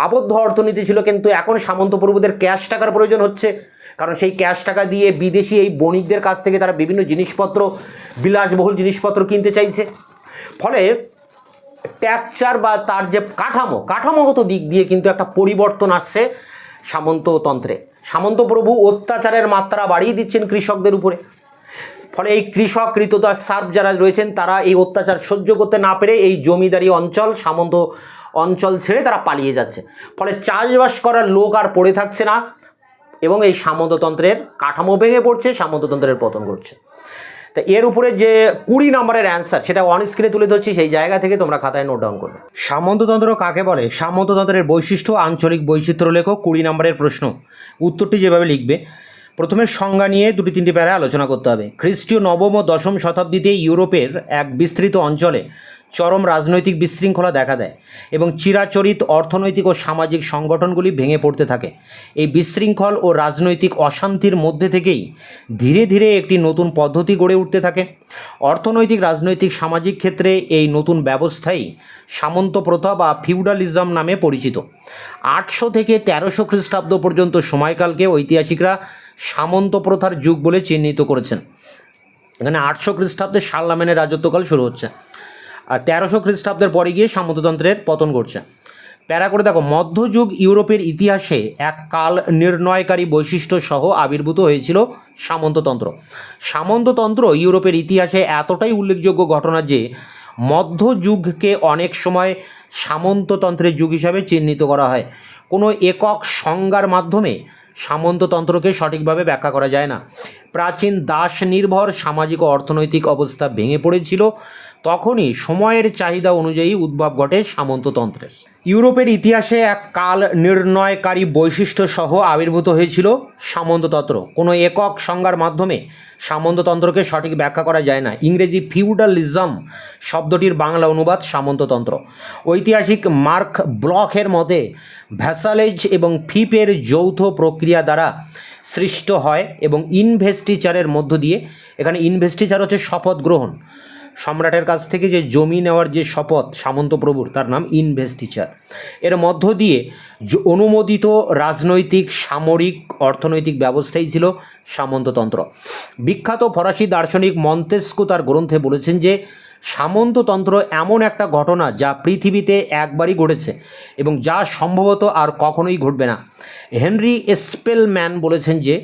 আবদ্ধ অর্থনীতি ছিল, কিন্তু এখন সামন্ত প্রভুদের ক্যাশ টাকার প্রয়োজন হচ্ছে। কারণ সেই ক্যাশ টাকা দিয়ে বিদেশি এই বণিকদের কাছ থেকে তারা বিভিন্ন জিনিসপত্র, বিলাসবহুল জিনিসপত্র কিনতে চাইছে। ফলে ট্যাকচার বা তার যে কাঠামোগত দিক দিয়ে কিন্তু একটা পরিবর্তন আসছে সামন্ততন্ত্রে। সামন্ত প্রভু অত্যাচারের মাত্রা বাড়িয়ে দিচ্ছেন কৃষকদের উপরে। ফলে এই কৃষক, কৃতদাস, সার্ভ যারা রয়েছেন, তারা এই অত্যাচার সহ্য করতে না পেরে এই জমিদারি অঞ্চল, সামন্ত অঞ্চল ছেড়ে তারা পালিয়ে যাচ্ছে। ফলে চাষবাস করার লোক আর পড়ে থাকছে না এবং এই সামন্ততন্ত্রের কাঠামো ভেঙে পড়ছে, সামন্ততন্ত্রের পতন ঘটছে। তা এর উপরে যে 20 নম্বরের অ্যান্সার, সেটা অন স্ক্রিনে তুলে ধরছি, সেই জায়গা থেকে তোমরা খাতায় নোট ডাউন করবে। সামন্ততন্ত্র কাকে বলে? সামন্ততন্ত্রের বৈশিষ্ট্য, আঞ্চলিক বৈচিত্র্য লেখো। 20 নম্বরের প্রশ্ন। উত্তরটি যেভাবে লিখবে, প্রথমে সংজ্ঞা নিয়ে 2-3টি প্যারা আলোচনা করতে হবে। খ্রিস্টীয় 9ম ও 10ম শতাব্দীতে ইউরোপের এক বিস্তৃত অঞ্চলে চরম রাজনৈতিক বিশৃঙ্খলা দেখা দেয় এবং চিরাচরিত অর্থনৈতিক ও সামাজিক সংগঠনগুলি ভেঙে পড়তে থাকে। এই বিশৃঙ্খল ও রাজনৈতিক অশান্তির মধ্যে থেকেই ধীরে ধীরে একটি নতুন পদ্ধতি গড়ে উঠতে থাকে। অর্থনৈতিক, রাজনৈতিক, সামাজিক ক্ষেত্রে এই নতুন ব্যবস্থাই সামন্ত প্রথা বা ফিউডালিজম নামে পরিচিত। 800 থেকে 1300 খ্রিস্টাব্দ পর্যন্ত সময়কালকে ঐতিহাসিকরা সামন্ত প্রথার যুগ বলে চিহ্নিত করেছেন। এখানে 800 খ্রিস্টাব্দে শার্লামেনের রাজত্বকাল শুরু হচ্ছে। আর 1300 খ্রিস্টাব্দের পরে গিয়ে সামন্ততন্ত্রের পতন ঘটছে। প্যারা করে দেখো, মধ্যযুগ ইউরোপের ইতিহাসে এক কাল নির্ণয়কারী বৈশিষ্ট্য সহ আবির্ভূত হয়েছিল সামন্ততন্ত্র। সামন্ততন্ত্র ইউরোপের ইতিহাসে এতটাই উল্লেখযোগ্য ঘটনা যে মধ্যযুগকে অনেক সময় সামন্ততন্ত্রের যুগ হিসাবে চিহ্নিত করা হয়। কোনো একক সংজ্ঞার মাধ্যমে সামন্ততন্ত্রকে সঠিকভাবে ব্যাখ্যা করা যায় না। প্রাচীন দাস নির্ভর সামাজিক ও অর্থনৈতিক অবস্থা ভেঙে পড়েছিল, তখনই সময়ের চাহিদা অনুযায়ী উদ্ভব ঘটে সামন্ততন্ত্রের। ইউরোপের ইতিহাসে এক কাল নির্ণয়কারী বৈশিষ্ট্য সহ আবির্ভূত হয়েছিল সামন্ততন্ত্র। কোনো একক সংজ্ঞার মাধ্যমে সামন্ততন্ত্রকে সঠিক ব্যাখ্যা করা যায় না। ইংরেজি ফিউডালিজম শব্দটির বাংলা অনুবাদ সামন্ততন্ত্র। ঐতিহাসিক মার্ক ব্লকের মতে ভ্যাসালেজ এবং ফিপের যৌথ প্রক্রিয়া দ্বারা সৃষ্ট হয় এবং ইনভেস্টিচারের মধ্য দিয়ে, এখানে ইনভেস্টিচার হচ্ছে শপথ গ্রহণ, সম্রাটের কাছ থেকে যে জমি নেওয়ার যে শপথ সামন্ত প্রভুর, তার নাম ইনভেস্টিচার, এর মধ্য দিয়ে অনুমোদিত রাজনৈতিক, সামরিক, অর্থনৈতিক ব্যবস্থাই ছিল সামন্ততন্ত্র। বিখ্যাত ফরাসি দার্শনিক মন্তেস্কু তার গ্রন্থে বলেছেন যে সামন্ততন্ত্র এমন একটা ঘটনা যা পৃথিবীতে একবারই ঘটেছে এবং যা সম্ভবত আর কখনোই ঘটবে না। হেনরি স্পেলম্যান বলেছেন যে,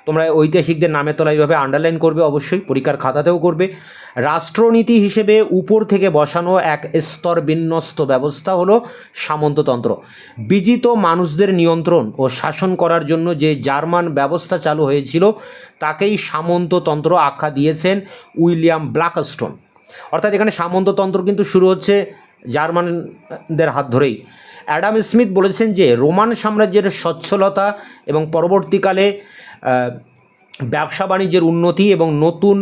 তোমরা ঐতিহাসিকদের নামের তলায় এইভাবে আন্ডারলাইন করবে, অবশ্যই পরীক্ষার খাতাতেও করবে, রাষ্ট্রনীতি হিসেবে উপর থেকে বসানো এক স্তর বিন্যস্ত ব্যবস্থা হলো সামন্ততন্ত্র। বিজিত মানুষদের নিয়ন্ত্রণ ও শাসন করার জন্য যে জার্মান ব্যবস্থা চালু হয়েছিল তাকেই সামন্ততন্ত্র আখ্যা দিয়েছেন উইলিয়াম ব্ল্যাকস্টোন। অর্থাৎ এখানে সামন্ততন্ত্র কিন্তু শুরু হচ্ছে জার্মানদের হাত ধরেই। অ্যাডাম স্মিথ বলেছেন যে রোমান সাম্রাজ্যের সচ্ছলতা এবং পরবর্তীকালে ব্যবসা বাণিজ্যের উন্নতি এবং নতুন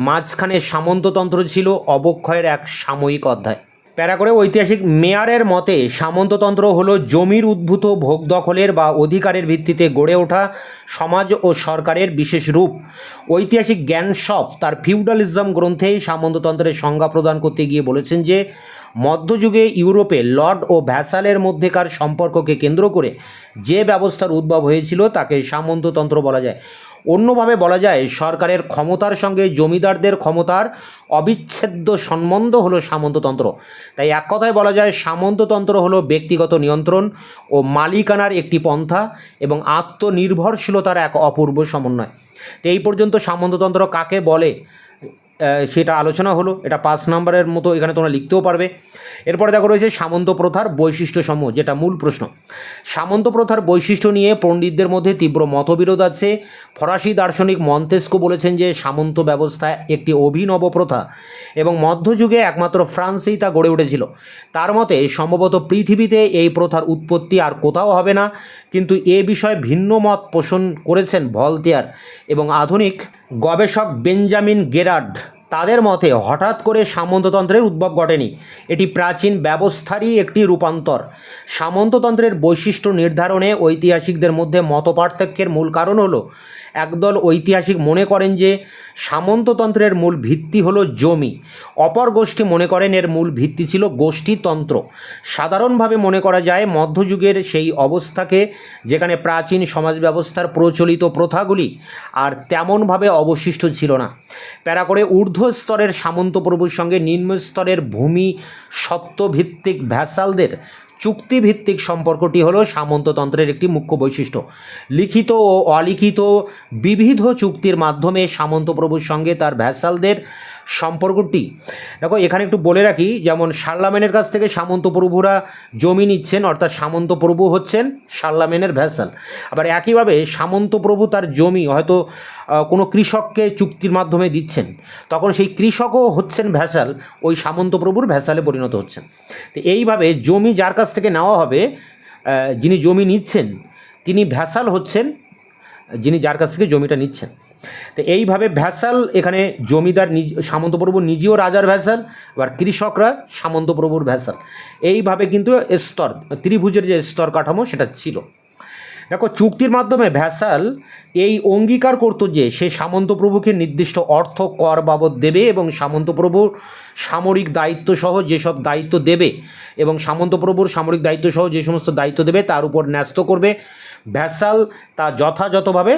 মাঝখানে সামন্ততন্ত্র ছিল অবক্ষয়ের এক সাময়িক অধ্যায়। প্যারা করে ঐতিহাসিক মেয়ারের মতে সামন্ততন্ত্র হলো জমির উদ্ভূত ভোগ দখলের বা অধিকারের ভিত্তিতে গড়ে ওঠা সমাজ ও সরকারের বিশেষ রূপ। ঐতিহাসিক জ্ঞানশপ তার ফিউডালিজম গ্রন্থে সামন্ততন্ত্রের সংজ্ঞা প্রদান করতে গিয়ে বলেছেন যে মধ্যযুগে ইউরোপে লর্ড ও ভ্যাসালের মধ্যেকার সম্পর্ককে কেন্দ্র করে যে ব্যবস্থার উদ্ভব হয়েছিল তাকে সামন্ততন্ত্র বলা যায়। অন্যভাবে বলা যায় সরকারের ক্ষমতার সঙ্গে জমিদারদের ক্ষমতার অবিচ্ছেদ্য সম্বন্ধ হলো সামন্ততন্ত্র। তাই এক কথায় বলা যায় সামন্ততন্ত্র হলো ব্যক্তিগত নিয়ন্ত্রণ ও মালিকানার একটি পন্থা এবং আত্মনির্ভরশীলতার এক অপূর্ব সমন্বয়। তো এই পর্যন্ত সামন্ততন্ত্র কাকে বলে সেটা আলোচনা হলো। এটা 5 নম্বরের মতো এখানে তোমরা লিখতেও পারবে। এরপরে দেখো রয়েছে সামন্ত প্রথার বৈশিষ্ট্যসমূহ, যেটা মূল প্রশ্ন। সামন্ত প্রথার বৈশিষ্ট্য নিয়ে পণ্ডিতদের মধ্যে তীব্র মতবিরোধ আছে। ফরাসি দার্শনিক মন্তেস্কো বলেছেন যে সামন্ত ব্যবস্থা একটি অভিনব প্রথা এবং মধ্যযুগে একমাত্র ফ্রান্সেই তা গড়ে উঠেছিল। তার মতে সম্ভবত পৃথিবীতে এই প্রথার উৎপত্তি আর কোথাও হবে না, কিন্তু এ বিষয়ে ভিন্ন মত পোষণ করেছেন ভলতেয়ার এবং আধুনিক গবেষক বেঞ্জামিন গেরার্ড। তাদের মতে হঠাৎ করে সামন্ততন্ত্রের উদ্ভব ঘটেনি, এটি প্রাচীন ব্যবস্থারই একটি রূপান্তর। সামন্ততন্ত্রের বৈশিষ্ট্য নির্ধারণে ঐতিহাসিকদের মধ্যে মতপার্থক্যের মূল কারণ হলো একদল ঐতিহাসিক মনে করেন যে সামন্ততন্ত্রের মূল ভিত্তি হলো জমি, অপর গোষ্ঠী মনে করেন এর মূল ভিত্তি ছিল গোষ্ঠীতন্ত্র। সাধারণভাবে মনে করা যায় মধ্যযুগের সেই অবস্থাকে যেখানে প্রাচীন সমাজ ব্যবস্থার প্রচলিত প্রথাগুলি আর তেমনভাবে অবশিষ্ট ছিল না। প্যারা করে ঊর্ধ্ব স্তরের সামন্ত প্রভুর সঙ্গে নিম্ন স্তরের ভূমি সত্ত্বভিত্তিক ভ্যাসালদের চুক্তিভিত্তিক সম্পর্কটি হলো সামন্ততন্ত্রের একটি মুখ্য বৈশিষ্ট্য। লিখিত ও অলিখিত বিবিধ চুক্তির মাধ্যমে সামন্ত প্রভুর সঙ্গে তার ভ্যাসালদের সম্পর্কটি, দেখো এখানে একটু বলে রাখি, যেমন শার্লামেনের কাছ থেকে সামন্ত প্রভুরা জমি নিচ্ছেন, অর্থাৎ সামন্ত প্রভু হচ্ছেন শার্লামেনের ভ্যাসাল। আবার একইভাবে সামন্ত প্রভু তার জমি হয়তো কোনো কৃষককে চুক্তির মাধ্যমে দিচ্ছেন, তখন সেই কৃষকও হচ্ছেন ভ্যাসাল, ওই সামন্ত প্রভুর ভ্যাসালে পরিণত হচ্ছেন। তো এইভাবে জমি যার কাছ থেকে নেওয়া হবে, যিনি জমি নিচ্ছেন তিনি ভ্যাসাল হচ্ছেন যিনি যার কাছ থেকে জমিটা নিচ্ছেন। তো এইভাবে ভ্যাসাল, এখানে জমিদার সামন্তপ্রভু নিজেও রাজার ভ্যাসাল, আবার কৃষকরা সামন্তপ্রভুর ভ্যাসাল। এইভাবে কিন্তু স্তর, ত্রিভুজের যে স্তর কাঠামো সেটা ছিল। দেখো চুক্তির মাধ্যমে ভ্যাসাল এই অঙ্গীকার করতো যে সে সামন্তপ্রভুকে নির্দিষ্ট অর্থ কর বাবদ দেবে এবং সামন্তপ্রভুর সামরিক দায়িত্ব সহ যেসব দায়িত্ব দেবে এবং সামন্তপ্রভুর সামরিক দায়িত্ব সহ যে সমস্ত দায়িত্ব দেবে তার উপর ন্যস্ত করবে। ভ্যাসাল তা যথাযথভাবে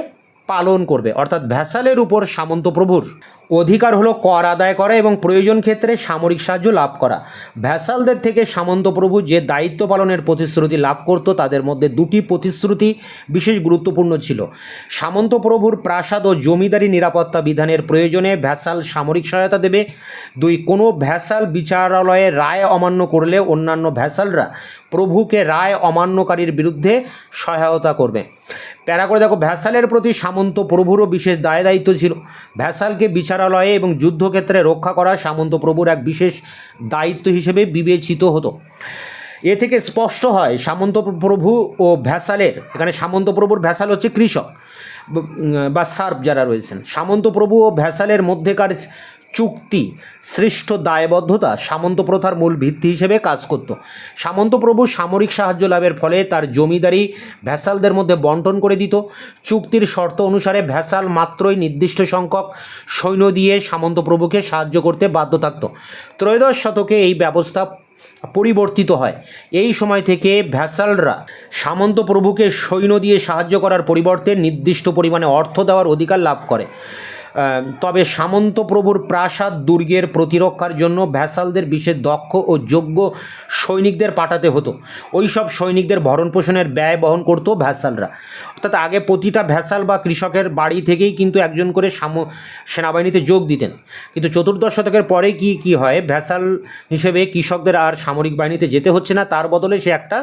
পালন করবে, অর্থাৎ ভ্যাসালের উপর সামন্তপ্রভুর অধিকার হলো কর আদায় করা এবং প্রয়োজন ক্ষেত্রে সামরিক সাহায্য লাভ করা। ভ্যাসালদের থেকে সামন্তপ্রভু যে দায়িত্ব পালনের প্রতিশ্রুতি লাভ করত তাদের মধ্যে দুটি প্রতিশ্রুতি বিশেষ গুরুত্বপূর্ণ ছিল। সামন্তপ্রভুর প্রাসাদ ও জমিদারি নিরাপত্তা বিধানের প্রয়োজনে ভ্যাসাল সামরিক সহায়তা দেবে। 2, কোনো ভ্যাসাল বিচারালয়ে রায় অমান্য করলে অন্যান্য ভ্যাসালরা প্রভুকে রায় অমান্যকারীর বিরুদ্ধে সহায়তা করবে। প্যারা করে দেখো, ভ্যাসালের প্রতি সামন্ত প্রভুরও বিশেষ দায়িত্ব ছিল। ভ্যাসালকে বিচারালয়ে এবং যুদ্ধক্ষেত্রে রক্ষা করা সামন্ত প্রভুর এক বিশেষ দায়িত্ব হিসেবে বিবেচিত হতো। এ থেকে স্পষ্ট হয় সামন্ত প্রভু ও ভ্যাসালের, এখানে সামন্ত প্রভুর ভ্যাসাল হচ্ছে কৃষক বা সার্ভ যারা রয়েছেন, সামন্ত প্রভু ও ভ্যাসালের মধ্যেকার চুক্তি সৃষ্ট দায়বদ্ধতা সামন্ত প্রথার মূল ভিত্তি হিসেবে কাজ করত। সামন্ত প্রভু সামরিক সাহায্য লাভের ফলে তার জমিদারি ভ্যাসালদের মধ্যে বন্টন করে দিত। চুক্তির শর্ত অনুসারে ভ্যাসাল মাত্রই নির্দিষ্ট সংখ্যক সৈন্য দিয়ে সামন্ত প্রভুকে সাহায্য করতে বাধ্য থাকত। ত্রয়োদশ শতকে এই ব্যবস্থা পরিবর্তিত হয়। এই সময় থেকে ভ্যাসালরা সামন্ত প্রভুকে সৈন্য দিয়ে সাহায্য করার পরিবর্তে নির্দিষ্ট পরিমাণে অর্থ দেওয়ার অধিকার লাভ করে। তবে সামন্ত প্রভুর প্রাসাদ দুর্গের প্রতিরক্ষার জন্য ভ্যাসালদের বিশেষ দক্ষ ও যোগ্য সৈনিকদের পাঠাতে হতো। ওই সব সৈনিকদের ভরণ পোষণের ব্যয় বহন করতো ভ্যাসালরা। অর্থাৎ আগে প্রতিটা ভ্যাসাল বা কৃষকের বাড়ি থেকেই কিন্তু একজন করে সেনাবাহিনীতে যোগ দিতেন। কিন্তু চতুর্দশ শতকের পরে কি হয়, ভ্যাসাল হিসেবে কৃষকদের আর সামরিক বাহিনীতে যেতে হচ্ছে না, তার বদলে সে একটা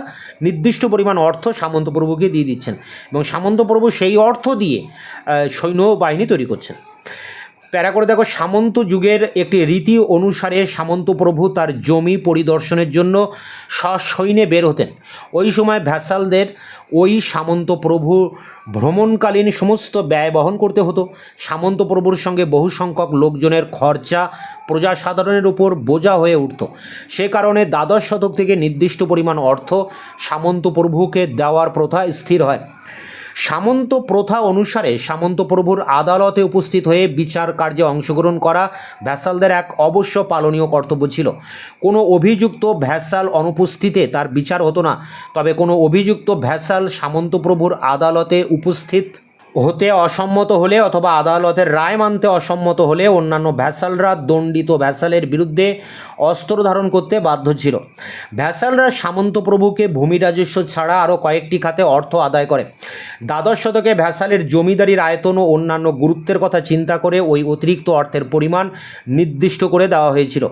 নির্দিষ্ট পরিমাণ অর্থ সামন্ত প্রভুকে দিয়ে দিচ্ছেন এবং সামন্ত প্রভু সেই অর্থ দিয়ে সৈন্য বাহিনী তৈরি করছেন। প্যারা করে দেখো, সামন্ত যুগের একটি রীতি অনুসারে সামন্ত প্রভু তার জমি পরিদর্শনের জন্য সসৈন্যে বের হতেন। ওই সময় ভ্যাসালদের ওই সামন্ত প্রভু ভ্রমণকালীন সমস্ত ব্যয় বহন করতে হতো। সামন্ত প্রভুর সঙ্গে বহু সংখ্যক লোকজনের খরচা প্রজাসাধারণের উপর বোঝা হয়ে উঠত। সে কারণে দ্বাদশ শতক থেকে নির্দিষ্ট পরিমাণ অর্থ সামন্ত প্রভুকে দেওয়ার প্রথা স্থির হয়। সামন্ত প্রথা অনুসারে সামন্ত প্রভুর আদালতে উপস্থিত হয়ে বিচার কার্যে অংশগ্রহণ করা ভ্যাসালদের এক অবশ্য পালনীয় কর্তব্য ছিল। কোনো অভিযুক্ত ভ্যাসাল অনুপস্থিতে তার বিচার হতো না। তবে কোনো অভিযুক্ত ভ্যাসাল সামন্ত প্রভুর আদালতে উপস্থিত হতে অসম্মত হলে অথবা আদালতের রায় মানতে অসম্মত হলে অন্যান্য ভ্যাসালরা দণ্ডিত ভ্যাসালের বিরুদ্ধে অস্ত্র ধারণ করতে বাধ্য ছিল। ভ্যাসালরা সামন্ত প্রভুকে ভূমি রাজস্ব ছাড়া আরও কয়েকটি খাতে অর্থ আদায় করে। দ্বাদশ শতকে ভ্যাসালের জমিদারির আয়তন ও অন্যান্য গুরুত্বের কথা চিন্তা করে ওই অতিরিক্ত অর্থের পরিমাণ নির্দিষ্ট করে দেওয়া হয়েছিল।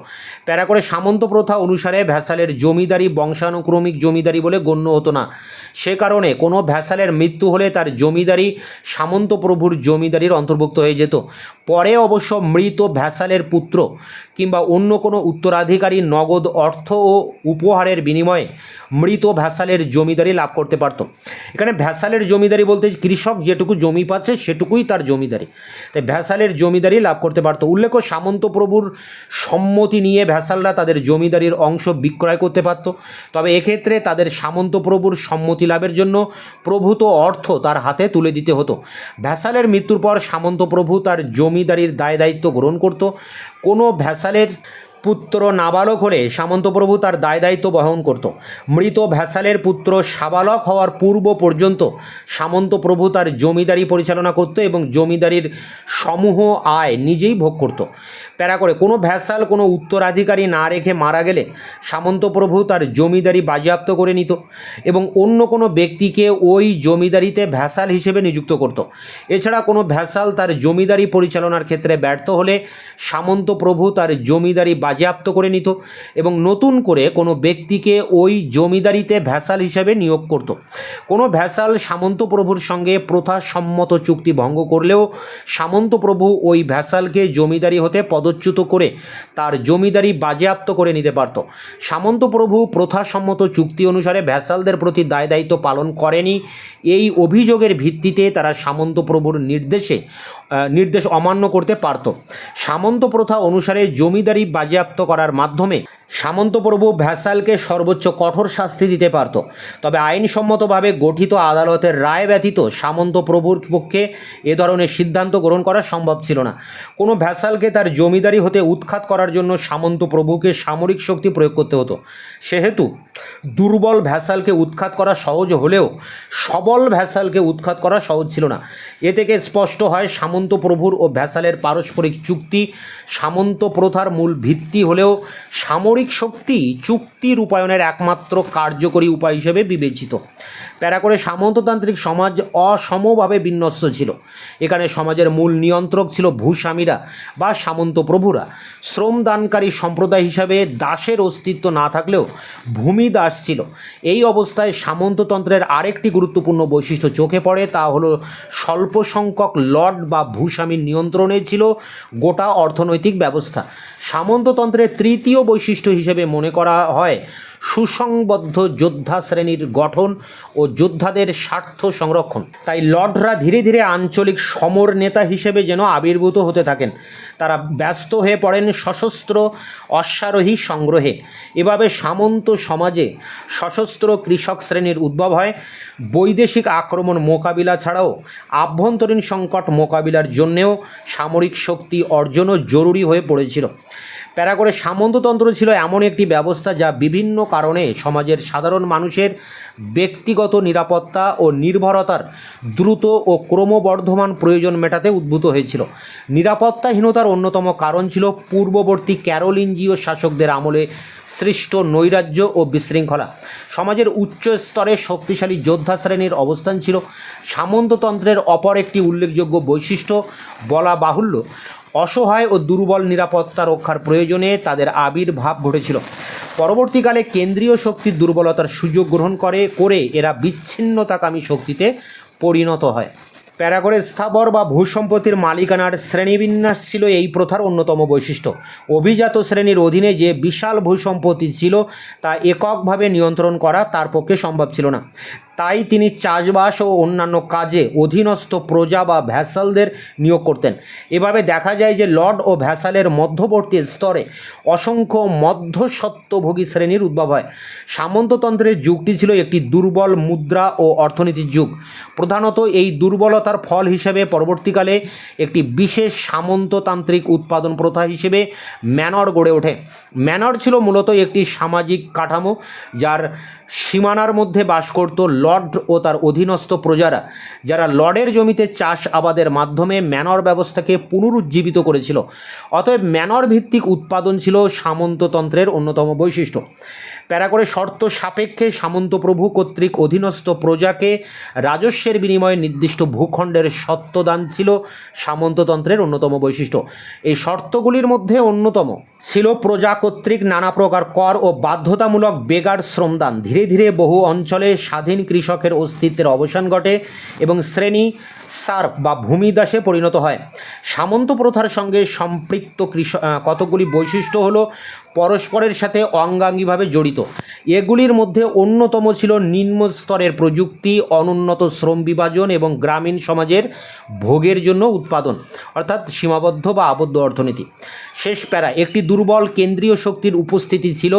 প্যারা করে, সামন্ত প্রথা অনুসারে ভ্যাসালের জমিদারি বংশানুক্রমিক জমিদারি বলে গণ্য হতো না। সে কারণে কোনো ভ্যাসালের মৃত্যু হলে তার জমিদারি সামন্ত প্রভুর জমিদারির অন্তর্ভুক্ত হয়ে যেত। পরে অবশ্য মৃত ভ্যাসালের পুত্র কিংবা অন্য কোনো উত্তরাধিকারী নগদ অর্থ ও উপহারের বিনিময়ে মৃত ভ্যাসালের জমিদারি লাভ করতে পারত। এখানে ভ্যাসালের জমিদারি বলতে কৃষক যেটুকু জমি পাচ্ছে সেটুকুই তার জমিদারি, তাই ভ্যাসালের জমিদারি লাভ করতে পারত। উল্লেখ্য, সামন্ত প্রভুর সম্মতি নিয়ে ভ্যাসালরা তাদের জমিদারির অংশ বিক্রয় করতে পারত। তবে এক্ষেত্রে তাদের সামন্ত প্রভুর সম্মতি লাভের জন্য প্রভূত অর্থ তার হাতে তুলে দিতে হতো। ভ্যাসালের মৃত্যুর পর সামন্ত প্রভু তার জমিদারির দায়িত্ব গ্রহণ করত। কোনো ভ্যাসালের পুত্র নাবালক হলে সামন্ত প্রভু তার দায়িত্ব বহন করত। মৃত ভ্যাসালের পুত্র সাবালক হওয়ার পূর্ব পর্যন্ত সামন্ত প্রভু তার জমিদারি পরিচালনা করত এবং জমিদারির সমূহ আয় নিজেই ভোগ করত। প্যারা করে, কোনো ভ্যাসাল কোনো উত্তরাধিকারী না রেখে মারা গেলে সামন্ত প্রভু তার জমিদারি বাজেয়াপ্ত করে নিত এবং অন্য কোনো ব্যক্তিকে ওই জমিদারিতে ভ্যাসাল হিসেবে নিযুক্ত করত। এছাড়া কোনো ভ্যাসাল তার জমিদারি পরিচালনার ক্ষেত্রে ব্যর্থ হলে সামন্ত প্রভু তার জমিদারি বাজেয়াপ্ত করে নিত এবং নতুন করে কোনো ব্যক্তিকে ওই জমিদারিতে ভ্যাসাল হিসেবে নিয়োগ করত। কোনো ভ্যাসাল সামন্ত প্রভুর সঙ্গে প্রথাসম্মত চুক্তি ভঙ্গ করলেও সামন্ত প্রভু ওই ভ্যাসালকে জমিদারি হতে পদচ্যুত করে তার জমিদারি বাজেয়াপ্ত করে নিতে পারত। সামন্ত প্রভু প্রথাসম্মত চুক্তি অনুসারে ভ্যাসালদের প্রতি দায়িত্ব পালন করেনি, এই অভিযোগের ভিত্তিতে তারা সামন্ত প্রভুর নির্দেশ অমান্য করতে পারত। সামন্ত প্রথা অনুসারে জমিদারি বাজেয়াপ্ত করার মাধ্যমে সামন্তপ্রভু ভ্যাসালকে সর্বোচ্চ কঠোর শাস্তি দিতে পারত, তবে আইনসম্মতভাবে গঠিত আদালতের রায় ব্যতীত সামন্তপ্রভুর পক্ষে এ ধরনের সিদ্ধান্ত গ্রহণ করা সম্ভব ছিল না। কোনো ভ্যাসালকে তার জমিদারি হতে উৎখাত করার জন্য সামন্তপ্রভুকে সামরিক শক্তি প্রয়োগ করতে হতো। সেহেতু দুর্বল ভ্যাসালকে উৎখাত করা সহজ হলেও সবল ভ্যাসালকে উৎখাত করা সহজ ছিল না। এ থেকে স্পষ্ট হয় সামন্তপ্রভুর ও ভ্যাসালের পারস্পরিক চুক্তি সামন্ত প্রথার মূল ভিত্তি হলেও সামরিক শক্তি চুক্তি রূপায়ণের একমাত্র কার্যকরী উপায় হিসেবে বিবেচিত। প্যারা করে সামন্ততান্ত্রিক সমাজ অসমভাবে বিন্যস্ত ছিল। এখানে সমাজের মূল নিয়ন্ত্রক ছিল ভূস্বামীরা বা সামন্তপ্রভুরা। শ্রমদানকারী সম্প্রদায় হিসাবে দাসের অস্তিত্ব না থাকলেও ভূমি দাস ছিল। এই অবস্থায় সামন্ততন্ত্রের আরেকটি গুরুত্বপূর্ণ বৈশিষ্ট্য চোখে পড়ে, তা হলো স্বল্প সংখ্যক লর্ড বা ভূস্বামীর নিয়ন্ত্রণে ছিল গোটা অর্থনৈতিক ব্যবস্থা। সামন্ততন্ত্রের তৃতীয় বৈশিষ্ট্য হিসেবে মনে করা হয় সুসংবদ্ধ যোদ্ধা শ্রেণীর গঠন ও যোদ্ধাদের স্বার্থ সংরক্ষণ। তাই লর্ডরা ধীরে ধীরে আঞ্চলিক সমর নেতা হিসেবে যেন আবির্ভূত হতে থাকেন। তারা ব্যস্ত হয়ে পড়েন সশস্ত্র অশ্বারোহী সংগ্রহে। এভাবে সামন্ত সমাজে সশস্ত্র কৃষক শ্রেণীর উদ্ভব হয়। বৈদেশিক আক্রমণ মোকাবিলা ছাড়াও আভ্যন্তরীণ সংকট মোকাবিলার জন্যেও সামরিক শক্তি অর্জনও জরুরি হয়ে পড়েছিল। প্যারা করে সামন্ততন্ত্র ছিল এমন একটি ব্যবস্থা যা বিভিন্ন কারণে সমাজের সাধারণ মানুষের ব্যক্তিগত নিরাপত্তা ও নির্ভরতার দ্রুত ও ক্রমবর্ধমান প্রয়োজন মেটাতে উদ্ভূত হয়েছিল। নিরাপত্তাহীনতার অন্যতম কারণ ছিল পূর্ববর্তী ক্যারোলিঞ্জীয় শাসকদের আমলে সৃষ্ট নৈরাজ্য ও বিশৃঙ্খলা। সমাজের উচ্চ স্তরে শক্তিশালী যোদ্ধা শ্রেণীর অবস্থান ছিল। সামন্ততন্ত্রের অপর একটি উল্লেখযোগ্য বৈশিষ্ট্য বলা বাহুল্য, অসহায় ও দুর্বল নিরাপত্তা রক্ষার প্রয়োজনে তাদের আবির্ভাব ঘটেছিল। পরবর্তীকালে কেন্দ্রীয় শক্তির দুর্বলতার সুযোগ গ্রহণ করে এরা বিচ্ছিন্নতাকামী শক্তিতে পরিণত হয়। প্যারা করে স্থাবর বা ভূসম্পত্তির মালিকানার শ্রেণীবিন্যাস ছিল এই প্রথার অন্যতম বৈশিষ্ট্য। অভিজাত শ্রেণীর অধীনে যে বিশাল ভূসম্পত্তি ছিল তা এককভাবে নিয়ন্ত্রণ করা তার পক্ষে সম্ভব ছিল না। তাই তিনি চাষবাস ও অন্যান্য কাজে অধীনস্থ প্রজা বা ভ্যাসালদের নিয়োগ করতেন। এভাবে দেখা যায় যে লর্ড ও ভ্যাসালের মধ্যবর্তী স্তরে অসংখ্য মধ্যস্বত্বভোগী শ্রেণীর উদ্ভব হয়। সামন্ততন্ত্রের যুগটি ছিল একটি দুর্বল মুদ্রা ও অর্থনীতির যুগ। প্রধানত এই দুর্বলতার ফল হিসেবে পরবর্তীকালে একটি বিশেষ সামন্ততান্ত্রিক উৎপাদন প্রথা হিসেবে ম্যানর গড়ে ওঠে। ম্যানর ছিল মূলত একটি সামাজিক কাঠামো যার সীমানার মধ্যে বাস করত লর্ড ও তার অধীনস্থ প্রজারা, যারা লর্ডের জমিতে চাষ আবাদের মাধ্যমে ম্যানর ব্যবস্থাকে পুনরুজ্জীবিত করেছিল। অতএব ম্যানর ভিত্তিক উৎপাদন ছিল সামন্ততন্ত্রের অন্যতম বৈশিষ্ট্য। প্যারা করে শর্ত সাপেক্ষে সামন্তপ্রভু কর্তৃক অধীনস্থ প্রজাকে রাজস্বের বিনিময়ে নির্দিষ্ট ভূখণ্ডের সত্ত্বদান ছিল সামন্ততন্ত্রের অন্যতম বৈশিষ্ট্য। এই শর্তগুলির মধ্যে অন্যতম ছিল প্রজা কর্তৃক নানা প্রকার কর ও বাধ্যতামূলক বেগার শ্রমদান। ধীরে ধীরে বহু অঞ্চলে স্বাধীন কৃষকের অস্তিত্বের অবসান ঘটে এবং শ্রেণী সার্ফ বা ভূমিদাসে পরিণত হয়। সামন্ত প্রথার সঙ্গে সম্পৃক্ত কতগুলি বৈশিষ্ট্য হলো পরস্পরের সাথে অঙ্গাঙ্গিভাবে জড়িত। এগুলির মধ্যে অন্যতম ছিল নিম্ন স্তরের প্রযুক্তি, অনুন্নত শ্রম বিভাজন এবং গ্রামীণ সমাজের ভোগের জন্য উৎপাদন, অর্থাৎ সীমাবদ্ধ বা আবদ্ধ অর্থনীতি। শেষ প্যারা, একটি দুর্বল কেন্দ্রীয় শক্তির উপস্থিতি ছিল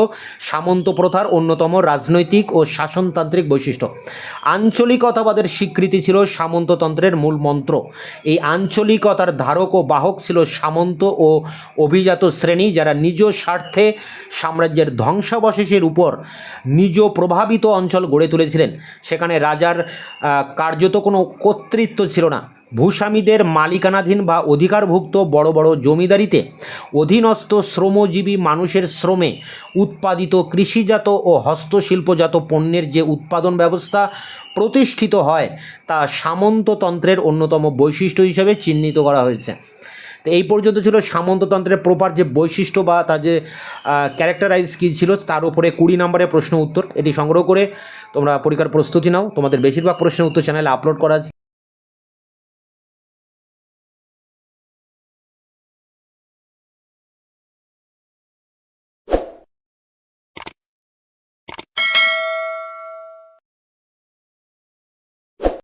সামন্ত প্রথার অন্যতম রাজনৈতিক ও শাসনতান্ত্রিক বৈশিষ্ট্য। আঞ্চলিকতাবাদের স্বীকৃতি ছিল সামন্ততন্ত্রের মূল মন্ত্র। এই আঞ্চলিকতার ধারক ও বাহক ছিল সামন্ত ও অভিজাত শ্রেণী, যারা নিজ স্বার্থে সাম্রাজ্যের ধ্বংসাবশেষের উপর নিজ প্রভাবিত অঞ্চল গড়ে তুলেছিলেন। সেখানে রাজার কার্যত কোনো কর্তৃত্ব ছিল না। ভূস্বামীদের মালিকানাধীন বা অধিকারভুক্ত বড় বড় জমিদারিতে অধীনস্থ শ্রমজীবী মানুষের শ্রমে উৎপাদিত কৃষিজাত ও হস্তশিল্পজাত পণ্যের যে উৎপাদন ব্যবস্থা প্রতিষ্ঠিত হয় তা সামন্ততন্ত্রের অন্যতম বৈশিষ্ট্য হিসেবে চিহ্নিত করা হয়েছে। তো এই পর্যন্ত ছিল সামন্ততন্ত্রের প্রপার যে বৈশিষ্ট্য বা তার যে ক্যারেক্টারাইজ কী ছিল তার উপরে 20 নম্বরের প্রশ্ন উত্তর এটি সংগ্রহ করে তোমরা পরীক্ষার প্রস্তুতি নাও। তোমাদের বেশিরভাগ প্রশ্নের উত্তর চ্যানেলে আপলোড করা আছে।